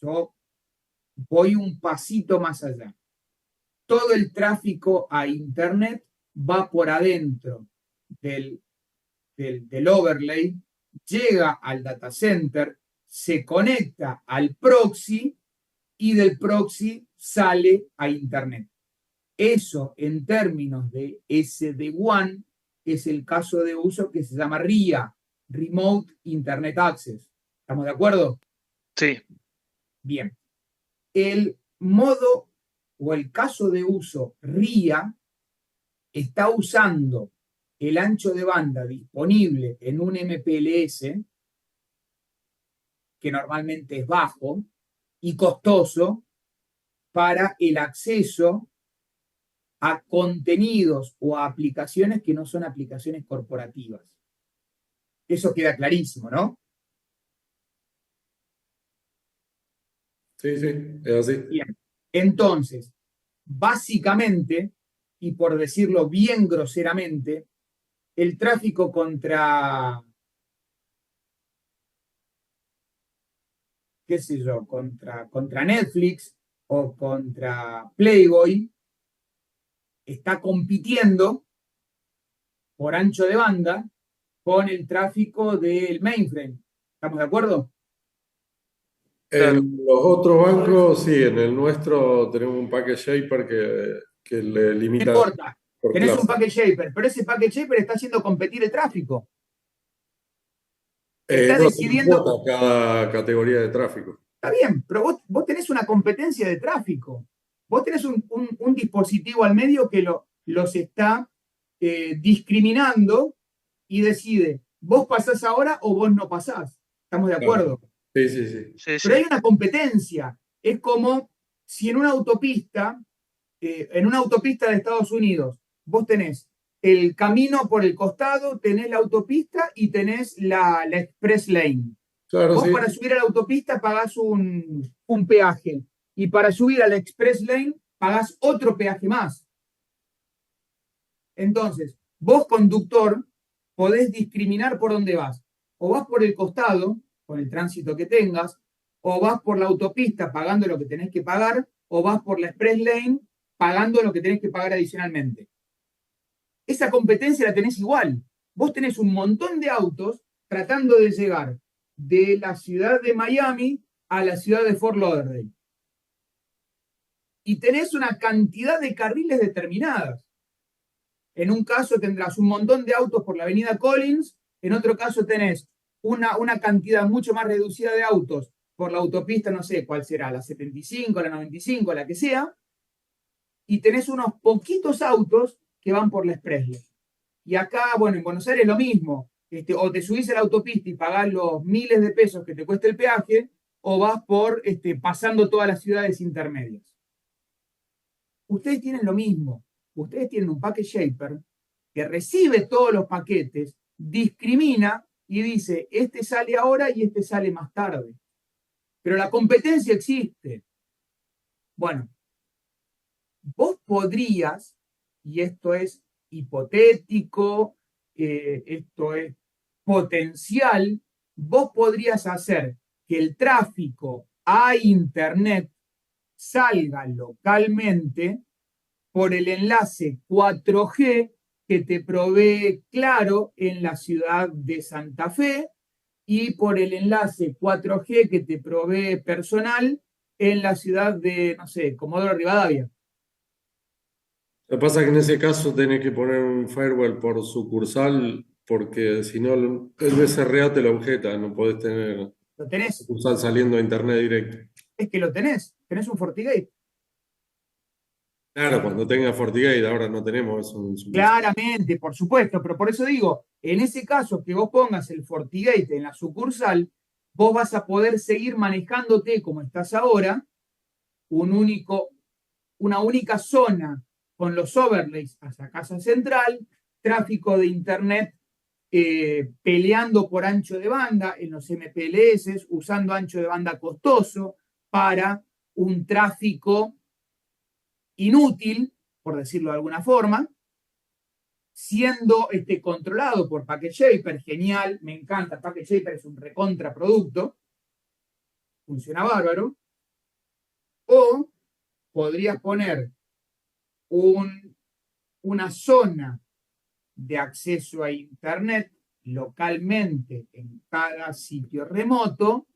yo voy un pasito más allá. Todo el tráfico a Internet va por adentro del, del overlay, llega al data center, se conecta al proxy y del proxy sale a Internet. Eso en términos de SD-WAN es el caso de uso que se llama RIA, Remote Internet Access. ¿Estamos de acuerdo? Sí, Bien. El modo o el caso de uso RIA está usando el ancho de banda disponible en un MPLS, que normalmente es bajo y costoso, para el acceso a contenidos o a aplicaciones que no son aplicaciones corporativas. Eso queda clarísimo, ¿no? Sí, sí, es así. Bien. Entonces, básicamente, y por decirlo bien groseramente, el tráfico contra, qué sé yo, contra Netflix o contra Playboy está compitiendo por ancho de banda con el tráfico del mainframe. ¿Estamos de acuerdo? Claro. En los otros bancos, sí, en el nuestro tenemos un package shaper que le No limita importa, por tenés un clase. packet shaper, pero ese packet shaper está haciendo competir el tráfico. Está No, tiene decidiendo, cuotas cada categoría de tráfico. está bien, pero vos tenés una competencia de tráfico. Vos tenés un dispositivo al medio que los está discriminando y decide, vos pasás ahora o vos no pasás. ¿Estamos de Claro. acuerdo? Sí, sí, sí. Sí, Pero hay sí. una competencia. Es como si en una autopista de Estados Unidos, vos tenés el camino por el costado, tenés la autopista y tenés la express lane. Claro, Vos sí. para subir a la autopista pagás un peaje y para subir a la express lane pagás otro peaje más. Entonces, vos conductor podés discriminar por dónde vas. O vas por el costado, con el tránsito que tengas, o vas por la autopista pagando lo que tenés que pagar, o vas por la express lane pagando lo que tenés que pagar adicionalmente. Esa competencia la tenés igual. Vos tenés un montón de autos tratando de llegar de la ciudad de Miami a la ciudad de Fort Lauderdale. Y tenés una cantidad de carriles determinadas. En un caso tendrás un montón de autos por la avenida Collins, en otro caso tenés una cantidad mucho más reducida de autos por la autopista, no sé cuál será, la 75, la 95, la que sea, y tenés unos poquitos autos que van por la Expressway. Y acá, bueno, en Buenos Aires lo mismo. O te subís a la autopista y pagás los miles de pesos que te cuesta el peaje, o vas por pasando todas las ciudades intermedias. Ustedes tienen lo mismo. Ustedes tienen un packet shaper que recibe todos los paquetes, discrimina y dice, este sale ahora y este sale más tarde. Pero la competencia existe. Bueno, vos podrías, y esto es hipotético, esto es potencial, vos podrías hacer que el tráfico a Internet salga localmente por el enlace 4G que te provee Claro en la ciudad de Santa Fe y por el enlace 4G que te provee Personal en la ciudad de, no sé, Comodoro Rivadavia. Lo que pasa es que en ese caso tenés que poner un firewall por sucursal, porque si no, el BCRA te lo objeta, no podés tener Lo tenés, sucursal saliendo a internet directo. es que lo tenés un FortiGate. Claro, cuando tenga FortiGate, ahora no tenemos eso en sucursal. Claramente, por supuesto, pero por eso digo, en ese caso que vos pongas el FortiGate en la sucursal, vos vas a poder seguir manejándote como estás ahora, una única zona con los overlays hasta casa central, tráfico de internet peleando por ancho de banda en los MPLS, usando ancho de banda costoso para un tráfico inútil, por decirlo de alguna forma, siendo controlado por Packet Shaper, genial, me encanta, Packet Shaper es un recontraproducto, funciona bárbaro, o podrías poner una zona de acceso a Internet localmente en cada sitio remoto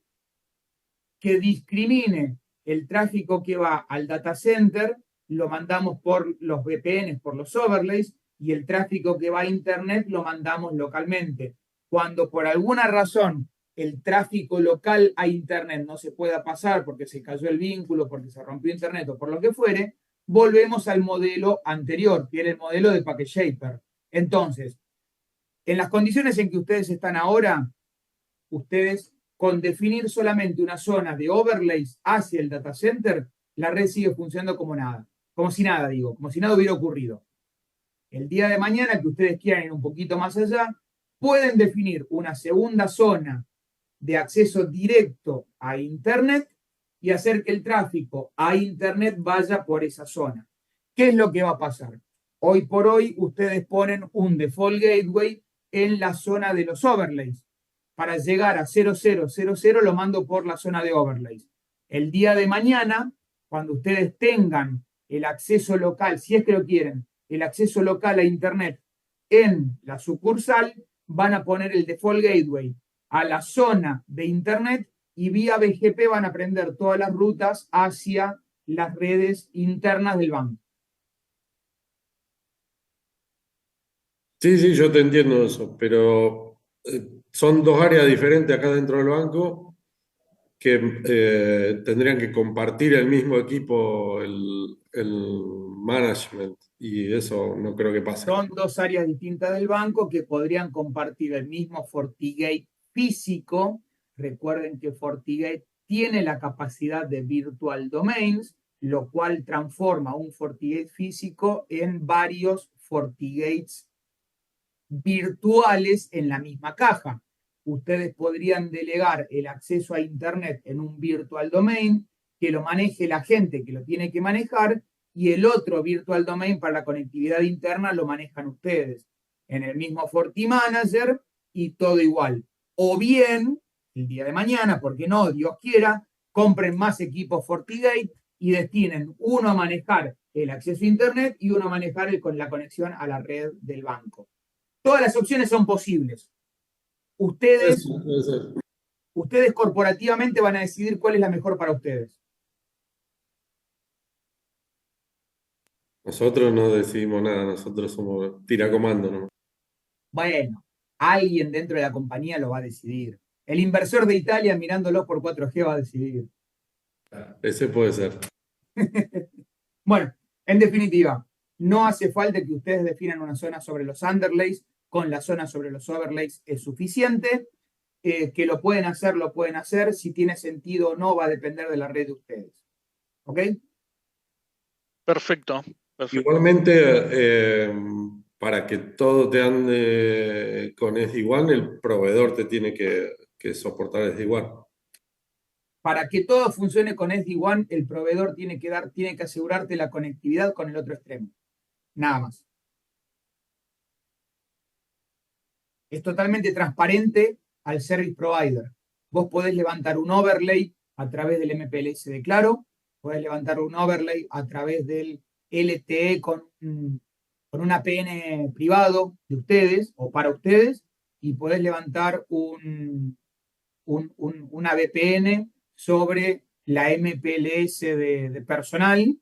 que discrimine el tráfico que va al data center, lo mandamos por los VPNs, por los overlays, y el tráfico que va a Internet lo mandamos localmente. Cuando por alguna razón el tráfico local a Internet no se pueda pasar porque se cayó el vínculo, porque se rompió Internet o por lo que fuere, volvemos al modelo anterior, que era el modelo de Packet Shaper. Entonces, en las condiciones en que ustedes están ahora, ustedes con definir solamente una zona de overlays hacia el data center, la red sigue funcionando como nada. Como si nada, digo, como si nada hubiera ocurrido. El día de mañana que ustedes quieran ir un poquito más allá, pueden definir una segunda zona de acceso directo a Internet y hacer que el tráfico a Internet vaya por esa zona. ¿Qué es lo que va a pasar? Hoy por hoy ustedes ponen un default gateway en la zona de los overlays. Para llegar a 0000 lo mando por la zona de overlays. El día de mañana, cuando ustedes tengan el acceso local, si es que lo quieren, el acceso local a Internet en la sucursal, van a poner el default gateway a la zona de Internet y vía BGP van a prender todas las rutas hacia las redes internas del banco. Sí, sí, yo te entiendo eso, pero son dos áreas diferentes acá dentro del banco que tendrían que compartir el mismo equipo, el management, y eso no creo que pase. Son dos áreas distintas del banco que podrían compartir el mismo FortiGate físico. Recuerden que FortiGate tiene la capacidad de virtual domains, lo cual transforma un FortiGate físico en varios FortiGates virtuales en la misma caja. Ustedes podrían delegar el acceso a Internet en un virtual domain que lo maneje la gente que lo tiene que manejar y el otro virtual domain para la conectividad interna lo manejan ustedes en el mismo FortiManager y todo igual. O bien, el día de mañana, porque no, Dios quiera, compren más equipos FortiGate y destinen uno a manejar el acceso a Internet y uno a manejar la conexión a la red del banco. Todas las opciones son posibles. Ustedes corporativamente van a decidir cuál es la mejor para ustedes. Nosotros no decidimos nada, nosotros somos tiracomando, ¿no? Bueno, alguien dentro de la compañía lo va a decidir. El inversor de Italia mirándolo por 4G va a decidir. Ese puede ser. Bueno, en definitiva, no hace falta que ustedes definan una zona sobre los underlays, con la zona sobre los overlays es suficiente. Que lo pueden hacer, lo pueden hacer. Si tiene sentido o no va a depender de la red de ustedes. ¿Ok? Perfecto. Igualmente, para que todo te ande con SD-WAN, el proveedor te tiene que soportar SD-WAN. Para que todo funcione con SD-WAN, el proveedor tiene que asegurarte la conectividad con el otro extremo. Nada más. Es totalmente transparente al service provider. Vos podés levantar un overlay a través del MPLS de Claro, podés levantar un overlay a través del LTE con un APN privado de ustedes o para ustedes, y podés levantar una VPN sobre la MPLS de personal,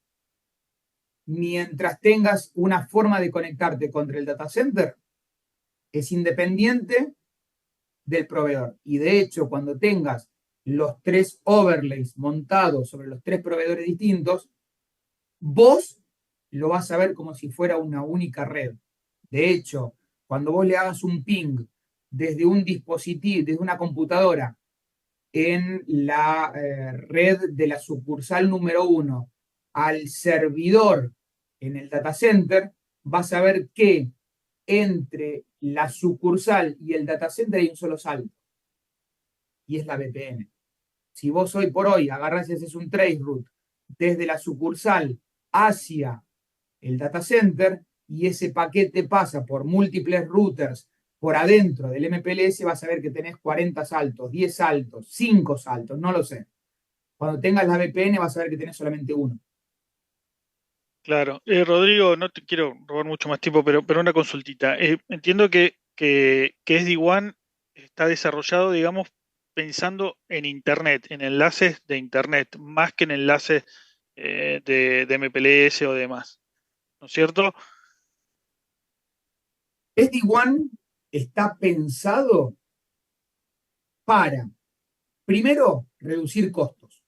mientras tengas una forma de conectarte contra el data center, es independiente del proveedor. Y de hecho, cuando tengas los 3 overlays montados sobre los 3 proveedores distintos, vos lo vas a ver como si fuera una única red. De hecho, cuando vos le hagas un ping desde un dispositivo, desde una computadora, en la red de la sucursal número 1 al servidor en el data center, vas a ver que entre la sucursal y el data center hay un solo salto, y es la VPN. Si vos hoy por hoy agarrás y haces un traceroute desde la sucursal hacia el data center y ese paquete pasa por múltiples routers por adentro del MPLS, vas a ver que tenés 40 saltos, 10 saltos, 5 saltos, no lo sé. Cuando tengas la VPN vas a ver que tenés solamente uno. Claro. Rodrigo, no te quiero robar mucho más tiempo, pero una consultita. Entiendo que SD-WAN está desarrollado, digamos, pensando en Internet, en enlaces de Internet, más que en enlaces de MPLS o demás. ¿No es cierto? SD-WAN está pensado para, primero, reducir costos.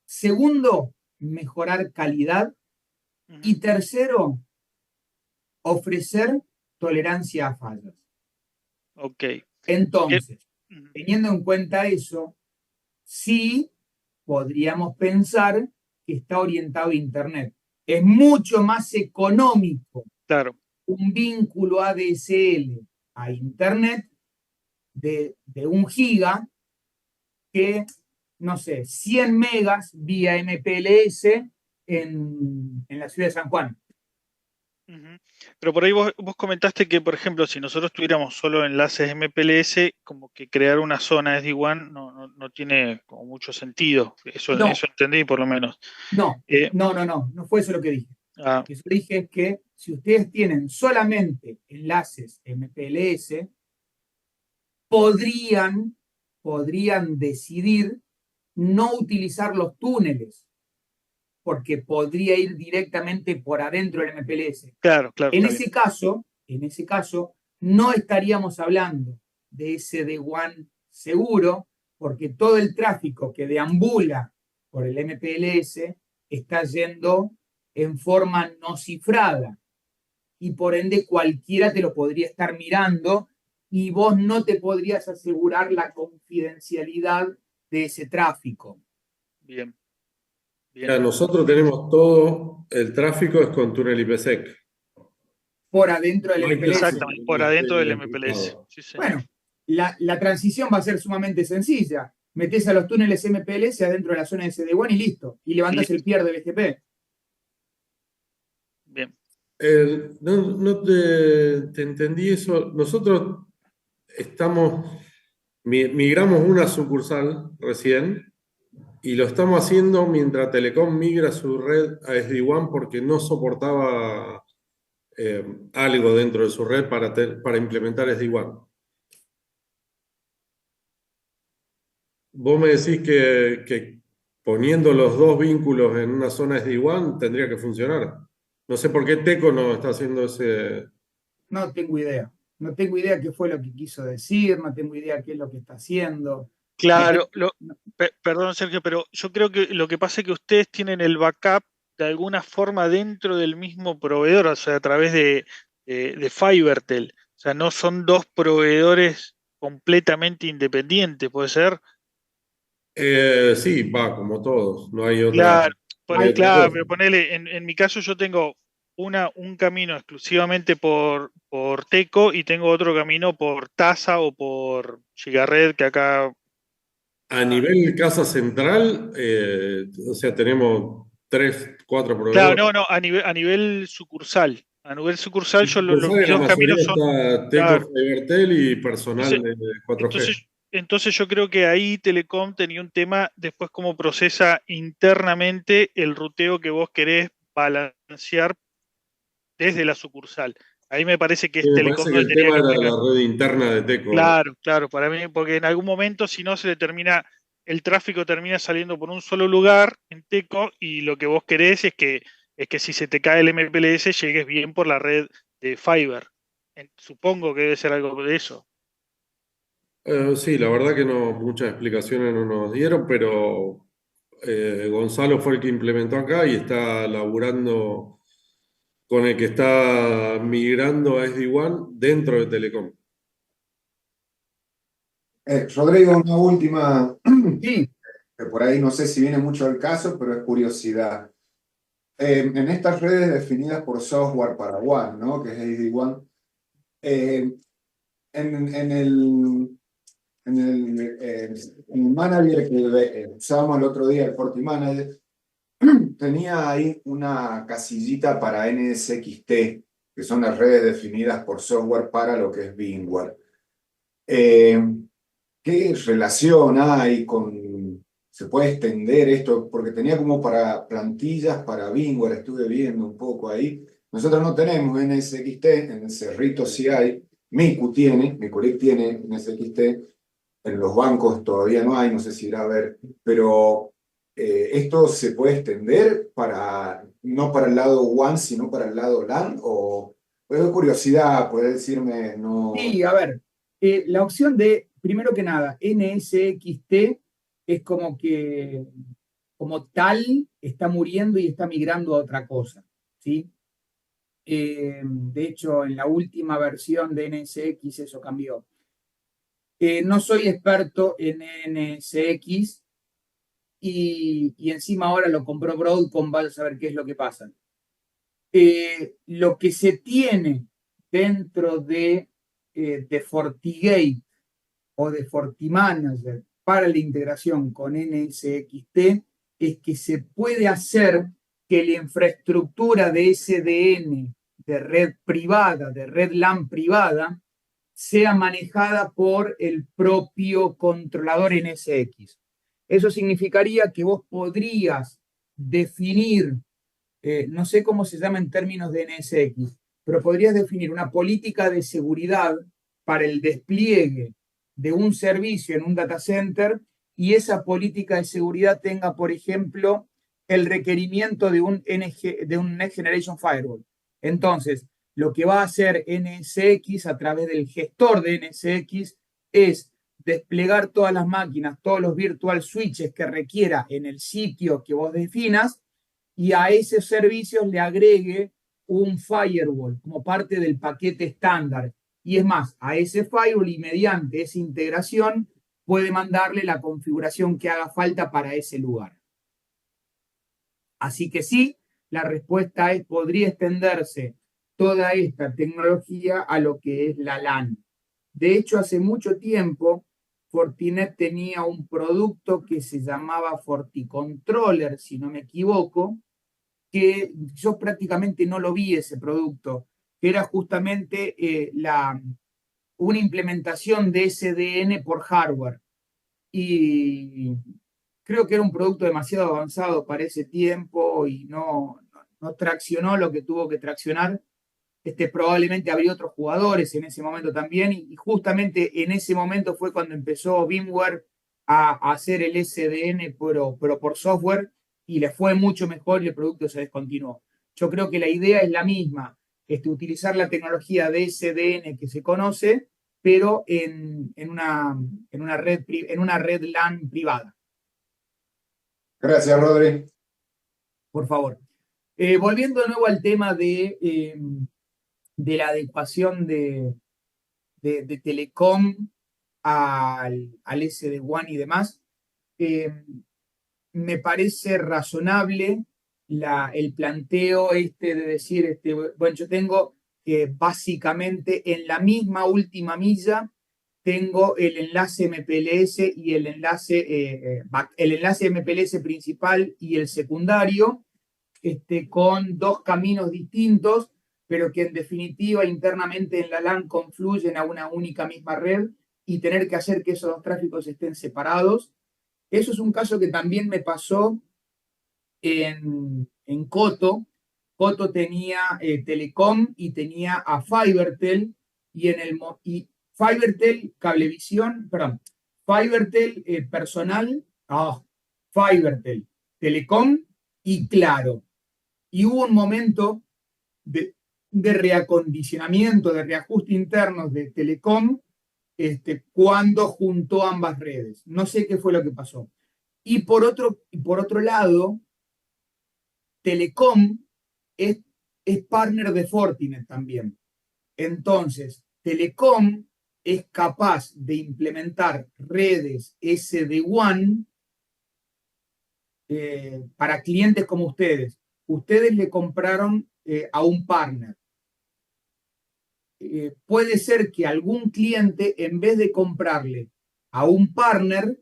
Segundo, mejorar calidad. Y tercero, ofrecer tolerancia a fallas. Ok. Entonces, teniendo en cuenta eso, sí podríamos pensar que está orientado a Internet. Es mucho más económico, Claro. un vínculo ADSL a Internet de 1 giga que no sé, 100 megas vía MPLS en la ciudad de San Juan. Ujú. Pero por ahí vos comentaste que, por ejemplo, si nosotros tuviéramos solo enlaces MPLS, como que crear una zona SD-WAN no tiene como mucho sentido. Eso No, entendí por lo menos. no, Eh, no fue eso lo que dije. Lo ah, que yo dije es que si ustedes tienen solamente enlaces MPLS, podrían decidir no utilizar los túneles, porque podría ir directamente por adentro del MPLS. claro, En está bien. ese caso, no estaríamos hablando de ese SD-WAN seguro, porque todo el tráfico que deambula por el MPLS está yendo en forma no cifrada y por ende cualquiera te lo podría estar mirando y vos no te podrías asegurar la confidencialidad de ese tráfico. Bien, bien. Ya, nosotros tenemos todo el tráfico es con túnel IPsec. Por adentro del No hay MPLS. tráfico Exactamente, que por no adentro del esté MPLS. encriptado. Sí, señor. Bueno, la transición va a ser sumamente sencilla. Metés a los túneles MPLS adentro de la zona de SD-WAN y listo. Y levantás el pier de BGP. Bien. No te entendí eso. Nosotros migramos una sucursal recién y lo estamos haciendo mientras Telecom migra su red a SD-WAN porque no soportaba algo dentro de su red para implementar SD-WAN. Vos me decís que poniendo los dos vínculos en una zona SD-WAN tendría que funcionar. No sé por qué Teco no está haciendo ese. No tengo idea. No tengo idea qué fue lo que quiso decir, no tengo idea qué es lo que está haciendo. No tengo- Claro, no- perdón Sergio, pero yo creo que lo que pasa es que ustedes tienen el backup de alguna forma dentro del mismo proveedor, o sea, a través de FiberTel. O sea, no son dos proveedores completamente independientes, ¿puede ser? Sí, va, como todos. No hay Claro, no hay otra claro, cosa. pero ponele, en mi caso yo tengo un camino exclusivamente por Teco y tengo otro camino por Tasa o por Gigared, que acá. A nivel casa central, o sea, tenemos 3, 4 Claro, proveedores. no, a nivel sucursal. A nivel sucursal, En mis la dos mayoría caminos son. está Teco, Claro. Fibertel y Entonces, personal de 4G. entonces yo creo que ahí Telecom tenía un tema después cómo procesa internamente el ruteo que vos querés balancear desde la sucursal. Ahí me parece que Sí, me Telecom parece que no el tenía tema que era tener. la red interna de Teco. Claro, claro, para mí, porque en algún momento si no se le termina, el tráfico termina saliendo por un solo lugar en Teco y lo que vos querés es que si se te cae el MPLS llegues bien por la red de Fiber. Supongo que debe ser algo de eso. Sí, la verdad que no, muchas explicaciones no nos dieron, pero Gonzalo fue el que implementó acá y está laburando con el que está migrando a SD-WAN dentro de Telecom. Rodrigo, una última, Sí, que por ahí no sé si viene mucho al caso, pero es curiosidad. En estas redes definidas por software para WAN, ¿no? Que es SD-WAN, eh, en el manager que usábamos el otro día, el FortiManager, tenía ahí una casillita para NSXT, que son las redes definidas por software para lo que es VMware. ¿Qué relación hay con, se puede extender esto? Porque tenía como para plantillas para VMware, estuve viendo un poco ahí. Nosotros no tenemos NSXT, en Cerrito sí hay, Miku tiene, Micolec tiene NSXT, en los bancos todavía no hay, no sé si irá a ver, pero ¿esto se puede extender para, no para el lado WAN, sino para el lado LAN? O es curiosidad, puede decirme, no. sí, a ver, la opción de, primero que nada, NSXT es como que, como tal, está muriendo y está migrando a otra cosa, ¿sí? De hecho, en la última versión de NSX eso cambió. No soy experto en NSX y encima ahora lo compró Broadcom, vaya a saber qué es lo que pasa. Lo que se tiene dentro de FortiGate o de FortiManager para la integración con NSXT es que se puede hacer que la infraestructura de SDN de red privada, de red LAN privada, sea manejada por el propio controlador NSX. Eso significaría que vos podrías definir, no sé cómo se llama en términos de NSX, pero podrías definir una política de seguridad para el despliegue de un servicio en un data center y esa política de seguridad tenga, por ejemplo, el requerimiento de un Next Generation Firewall. Entonces, lo que va a hacer NSX a través del gestor de NSX es desplegar todas las máquinas, todos los virtual switches que requiera en el sitio que vos definas y a esos servicios le agregue un firewall como parte del paquete estándar. Y es más, a ese firewall y mediante esa integración puede mandarle la configuración que haga falta para ese lugar. Así que sí, la respuesta es, podría extenderse toda esta tecnología a lo que es la LAN. De hecho, hace mucho tiempo, Fortinet tenía un producto que se llamaba FortiController, si no me equivoco, que yo prácticamente no lo vi ese producto, que era justamente una implementación de SDN por hardware. Y creo que era un producto demasiado avanzado para ese tiempo y no traccionó lo que tuvo que traccionar. Probablemente habría otros jugadores en ese momento también, y justamente en ese momento fue cuando empezó VMware a hacer el SDN, pero por software, y le fue mucho mejor y el producto se descontinuó. Yo creo que la idea es la misma, utilizar la tecnología de SDN que se conoce, pero en una red LAN privada. Gracias, Rodri. Por favor. Volviendo de nuevo al tema de la adecuación de Telecom al SD-WAN y demás, me parece razonable el planteo de decir, bueno, yo tengo que básicamente en la misma última milla tengo el enlace MPLS y el enlace MPLS principal y el secundario, con dos caminos distintos, pero que en definitiva internamente en la LAN confluyen a una única misma red y tener que hacer que esos dos tráficos estén separados. Eso es un caso que también me pasó en Coto. Coto tenía Telecom y tenía a Fibertel y Fibertel Cablevisión, perdón, Fibertel personal, Fibertel, Telecom y Claro. Y hubo un momento de reacondicionamiento, de reajuste internos de Telecom, cuando juntó ambas redes. No sé qué fue lo que pasó. Y por otro lado, Telecom es partner de Fortinet también. Entonces, Telecom es capaz de implementar redes SD-WAN para clientes como ustedes. Ustedes le compraron a un partner. Puede ser que algún cliente, en vez de comprarle a un partner,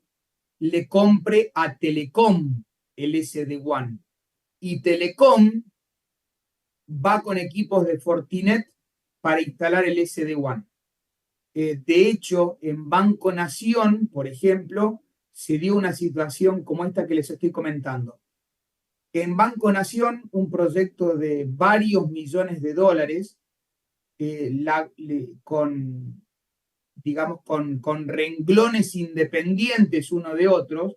le compre a Telecom el SD-WAN. Y Telecom va con equipos de Fortinet para instalar el SD-WAN. De hecho, en Banco Nación, por ejemplo, se dio una situación como esta que les estoy comentando. En Banco Nación, un proyecto de varios millones de dólares, con renglones independientes uno de otros,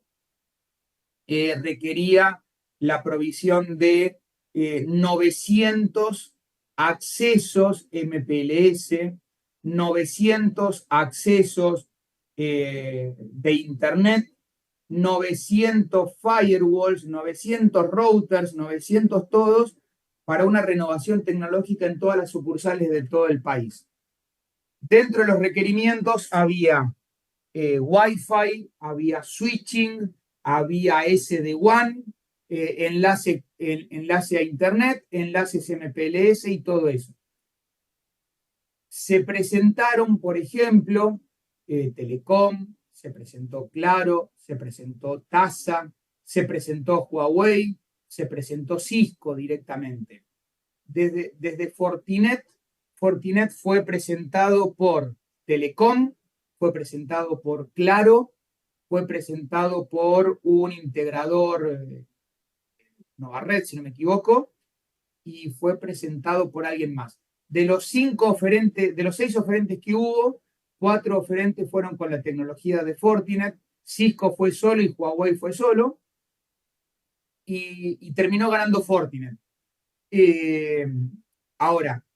requería la provisión de 900 accesos MPLS, 900 accesos de Internet, 900 firewalls, 900 routers, 900 todos, para una renovación tecnológica en todas las sucursales de todo el país. Dentro de los requerimientos había Wi-Fi, había switching, había SD-WAN, enlace a Internet, enlaces MPLS y todo eso. Se presentaron, por ejemplo, Telecom, se presentó Claro, se presentó Tasa, se presentó Huawei, se presentó Cisco directamente. Desde Fortinet fue presentado por Telecom, fue presentado por Claro, fue presentado por un integrador, Novared, si no me equivoco, y fue presentado por alguien más. De los 6 oferentes que hubo, 4 oferentes fueron con la tecnología de Fortinet, Cisco fue solo y Huawei fue solo, y terminó ganando Fortinet. Ahora,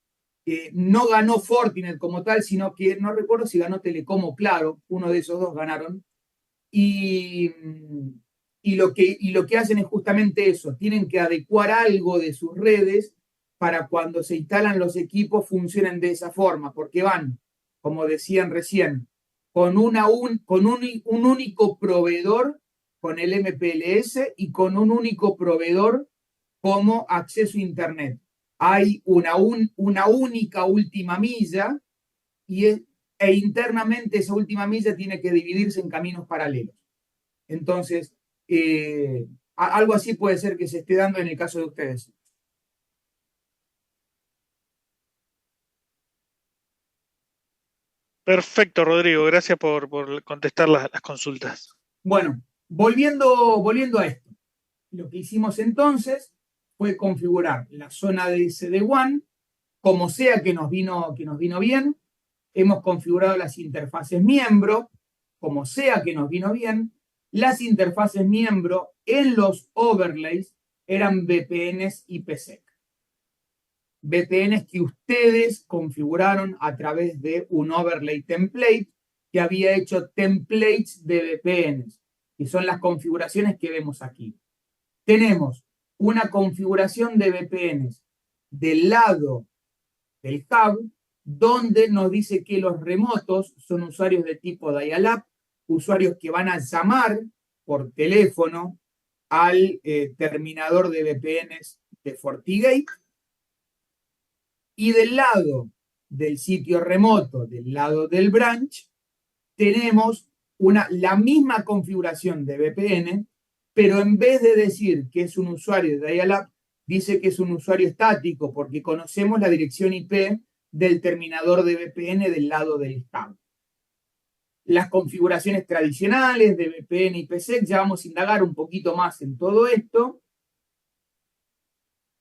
no ganó Fortinet como tal, sino que no recuerdo si ganó Telecom o Claro, uno de esos dos ganaron. Y lo que hacen es justamente eso, tienen que adecuar algo de sus redes para cuando se instalan los equipos funcionen de esa forma, porque van, como decían recién, con un único proveedor, con el MPLS, y con un único proveedor como acceso a Internet. Hay una única última milla e internamente esa última milla tiene que dividirse en caminos paralelos. Entonces, algo así puede ser que se esté dando en el caso de ustedes. Perfecto, Rodrigo. Gracias por contestar las consultas. Bueno, volviendo a esto. Lo que hicimos entonces fue configurar la zona de SD-WAN, como sea que nos vino bien. Hemos configurado las interfaces miembro, como sea que nos vino bien. Las interfaces miembro en los overlays eran VPNs IPsec. VPNs que ustedes configuraron a través de un overlay template que había hecho templates de VPNs, que son las configuraciones que vemos aquí. Tenemos una configuración de VPNs del lado del hub, donde nos dice que los remotos son usuarios de tipo dial-up, usuarios que van a llamar por teléfono al terminador de VPNs de FortiGate. Y del lado del sitio remoto, del lado del branch, tenemos la misma configuración de VPN, pero en vez de decir que es un usuario de dial-up, dice que es un usuario estático, porque conocemos la dirección IP del terminador de VPN del lado del hub. Las configuraciones tradicionales de VPN y IPsec, ya vamos a indagar un poquito más en todo esto.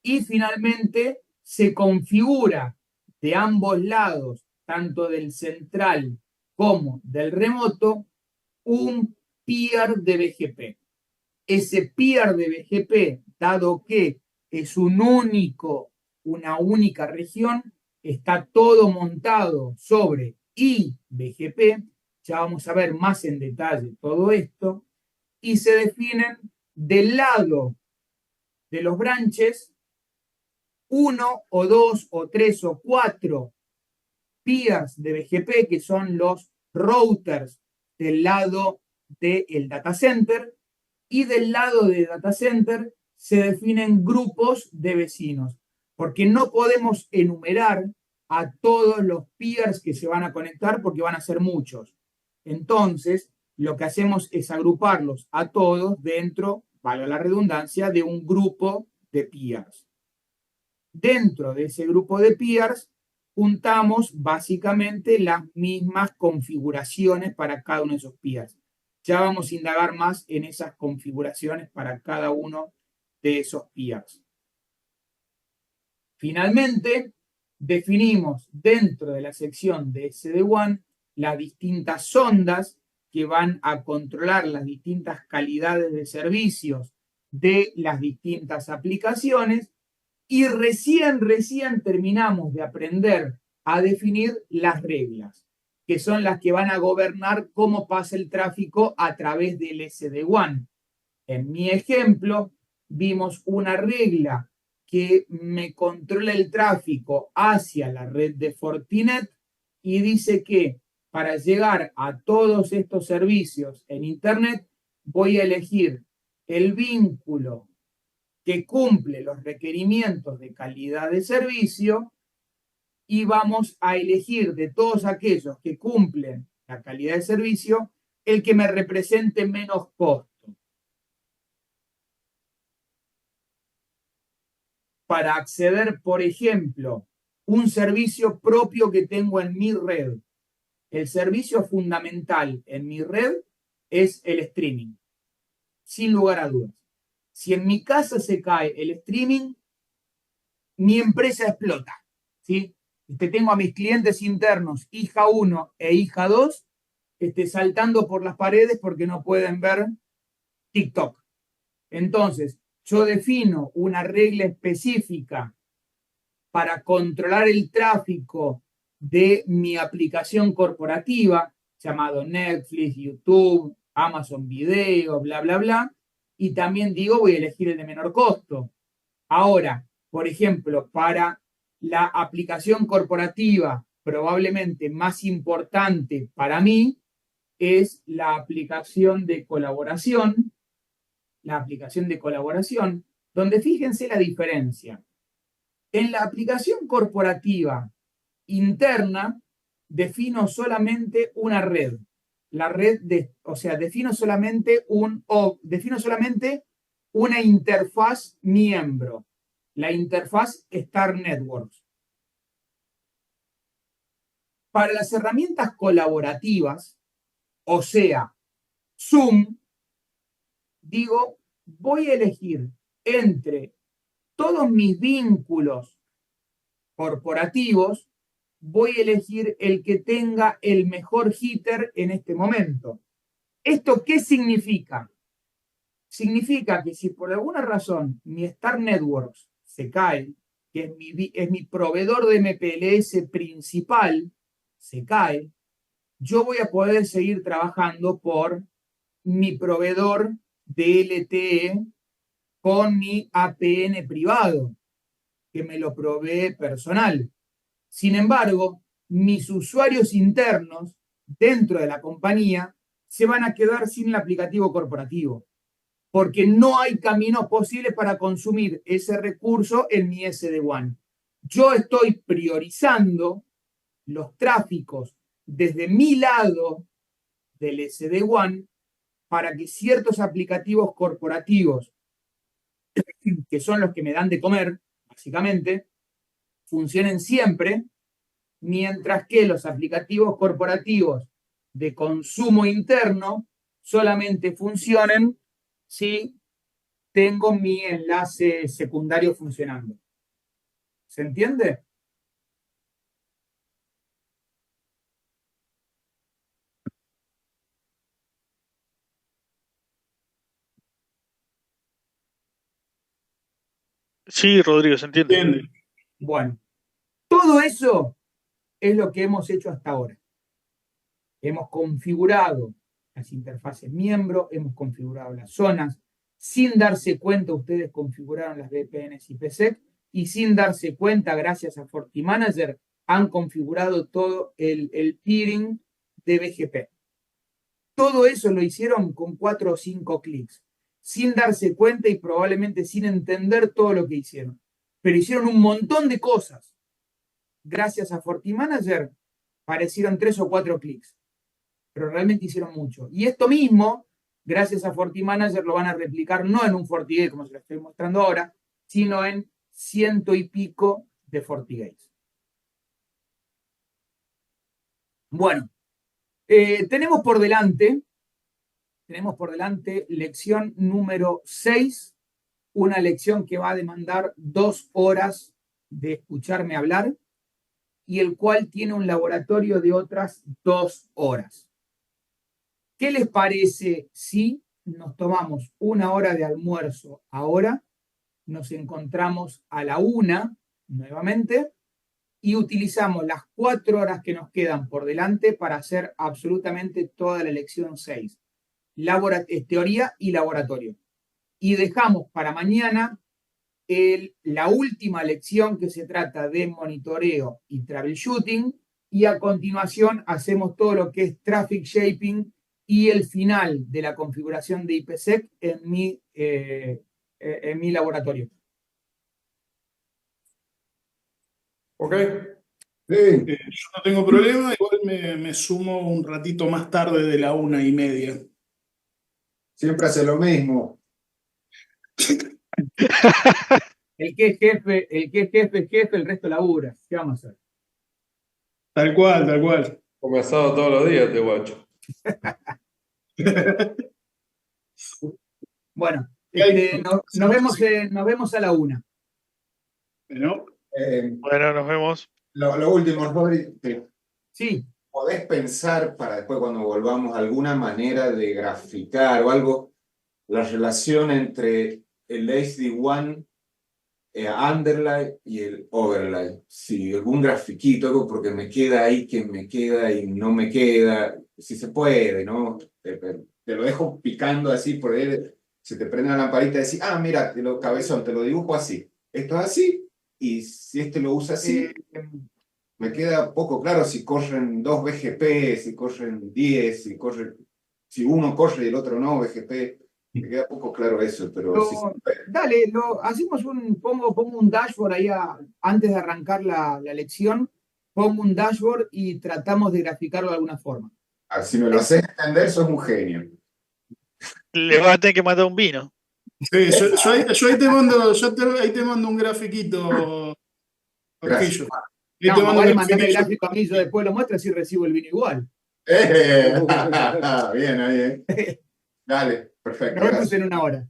Y finalmente se configura de ambos lados, tanto del central como del remoto, un peer de BGP. Ese peer de BGP, dado que es una única región, está todo montado sobre IBGP, ya vamos a ver más en detalle todo esto, y se definen del lado de los branches 1 o 2 o 3 o 4 peers de BGP, que son los routers del lado del data center, y del lado del data center se definen grupos de vecinos, porque no podemos enumerar a todos los peers que se van a conectar porque van a ser muchos. Entonces, lo que hacemos es agruparlos a todos dentro, valga la redundancia, de un grupo de peers. Dentro de ese grupo de peers, juntamos básicamente las mismas configuraciones para cada uno de esos peers. Ya vamos a indagar más en esas configuraciones para cada uno de esos peers. Finalmente, definimos dentro de la sección de SD-WAN las distintas sondas que van a controlar las distintas calidades de servicios de las distintas aplicaciones. Y recién terminamos de aprender a definir las reglas, que son las que van a gobernar cómo pasa el tráfico a través del SD-WAN. En mi ejemplo, vimos una regla que me controla el tráfico hacia la red de Fortinet y dice que para llegar a todos estos servicios en Internet voy a elegir el vínculo que cumple los requerimientos de calidad de servicio y vamos a elegir de todos aquellos que cumplen la calidad de servicio el que me represente menos costo. Para acceder, por ejemplo, un servicio propio que tengo en mi red. El servicio fundamental en mi red es el streaming, sin lugar a dudas. Si en mi casa se cae el streaming, mi empresa explota, ¿sí? Tengo a mis clientes internos, hija 1 e hija 2, saltando por las paredes porque no pueden ver TikTok. Entonces, yo defino una regla específica para controlar el tráfico de mi aplicación corporativa, llamado Netflix, YouTube, Amazon Video, bla, bla, bla, y también digo, voy a elegir el de menor costo. Ahora, por ejemplo, para la aplicación corporativa probablemente más importante para mí es la aplicación de colaboración, donde fíjense la diferencia. En la aplicación corporativa interna defino solamente una red. La red defino solamente una interfaz miembro. La interfaz Star Networks. Para las herramientas colaborativas, o sea, Zoom, digo, voy a elegir entre todos mis vínculos corporativos, voy a elegir el que tenga el mejor jitter en este momento. ¿Esto qué significa? Significa que si por alguna razón mi Star Networks se cae, que es mi proveedor de MPLS principal, se cae, yo voy a poder seguir trabajando por mi proveedor de LTE con mi APN privado, que me lo provee personal. Sin embargo, mis usuarios internos dentro de la compañía se van a quedar sin el aplicativo corporativo, porque no hay caminos posibles para consumir ese recurso en mi SD-WAN. Yo estoy priorizando los tráficos desde mi lado del SD-WAN para que ciertos aplicativos corporativos, que son los que me dan de comer, básicamente, funcionen siempre, mientras que los aplicativos corporativos de consumo interno solamente funcionen si tengo mi enlace secundario funcionando. ¿Se entiende? Sí, Rodrigo, se entiende. Bueno, todo eso es lo que hemos hecho hasta ahora. Hemos configurado las interfaces miembro, hemos configurado las zonas. Sin darse cuenta, ustedes configuraron las VPNs IPsec y sin darse cuenta, gracias a FortiManager, han configurado todo el peering de BGP. Todo eso lo hicieron con 4 o 5 clics, sin darse cuenta y probablemente sin entender todo lo que hicieron. Pero hicieron un montón de cosas. Gracias a FortiManager, parecieron 3 o 4 clics, pero realmente hicieron mucho. Y esto mismo, gracias a FortiManager, lo van a replicar no en un FortiGate, como se lo estoy mostrando ahora, sino en 100 y pico de FortiGates. Bueno, tenemos por delante lección número 6, una lección que va a demandar 2 horas de escucharme hablar y el cual tiene un laboratorio de otras 2 horas. ¿Qué les parece si nos tomamos 1 hora de almuerzo ahora, nos encontramos a la 1 nuevamente y utilizamos las 4 horas que nos quedan por delante para hacer absolutamente toda la lección 6, teoría y laboratorio? Y dejamos para mañana la última lección que se trata de monitoreo y troubleshooting, y a continuación hacemos todo lo que es traffic shaping y el final de la configuración de IPsec en mi laboratorio. Ok. Sí, Yo no tengo problema, igual me sumo un ratito más tarde de la 1:30. siempre hace lo mismo. El que es jefe, es jefe, el resto labura. ¿Qué vamos a hacer? Tal cual, tal cual. Come asado todos los días, este guacho. Bueno, Hay- nos vemos a la 1. Bueno, Bueno, nos vemos. Lo último, Rodri, Sí, ¿podés pensar para después cuando volvamos alguna manera de graficar o algo la relación entre el HD1 underlay y el overlay? Si algún grafiquito, algo porque me queda ahí que me queda y no me queda, si se puede, ¿no? Te lo dejo picando así por ahí, se te prende la lamparita y decís, ah, mira, cabezón, te lo dibujo así. Esto es así, y si este lo usa así, me queda poco claro si corren 2 BGP, si corren 10, si uno corre y el otro no, BGP. Me queda poco claro eso, pero sí. dale, hacemos pongo un dashboard ahí antes de arrancar la lección, pongo un dashboard y tratamos de graficarlo de alguna forma. Si me lo haces entender, sos un genio. Le vas a tener que matar un vino. sí, yo ahí te mando un grafiquito, Gracias. Jorquillo. Ahí No, te más mando un vale mandarme el grafiquillo. gráfico a mí, yo después lo muestro y recibo el vino igual. Bien ahí, Dale, perfecto. Nos vemos Gracias. en una hora.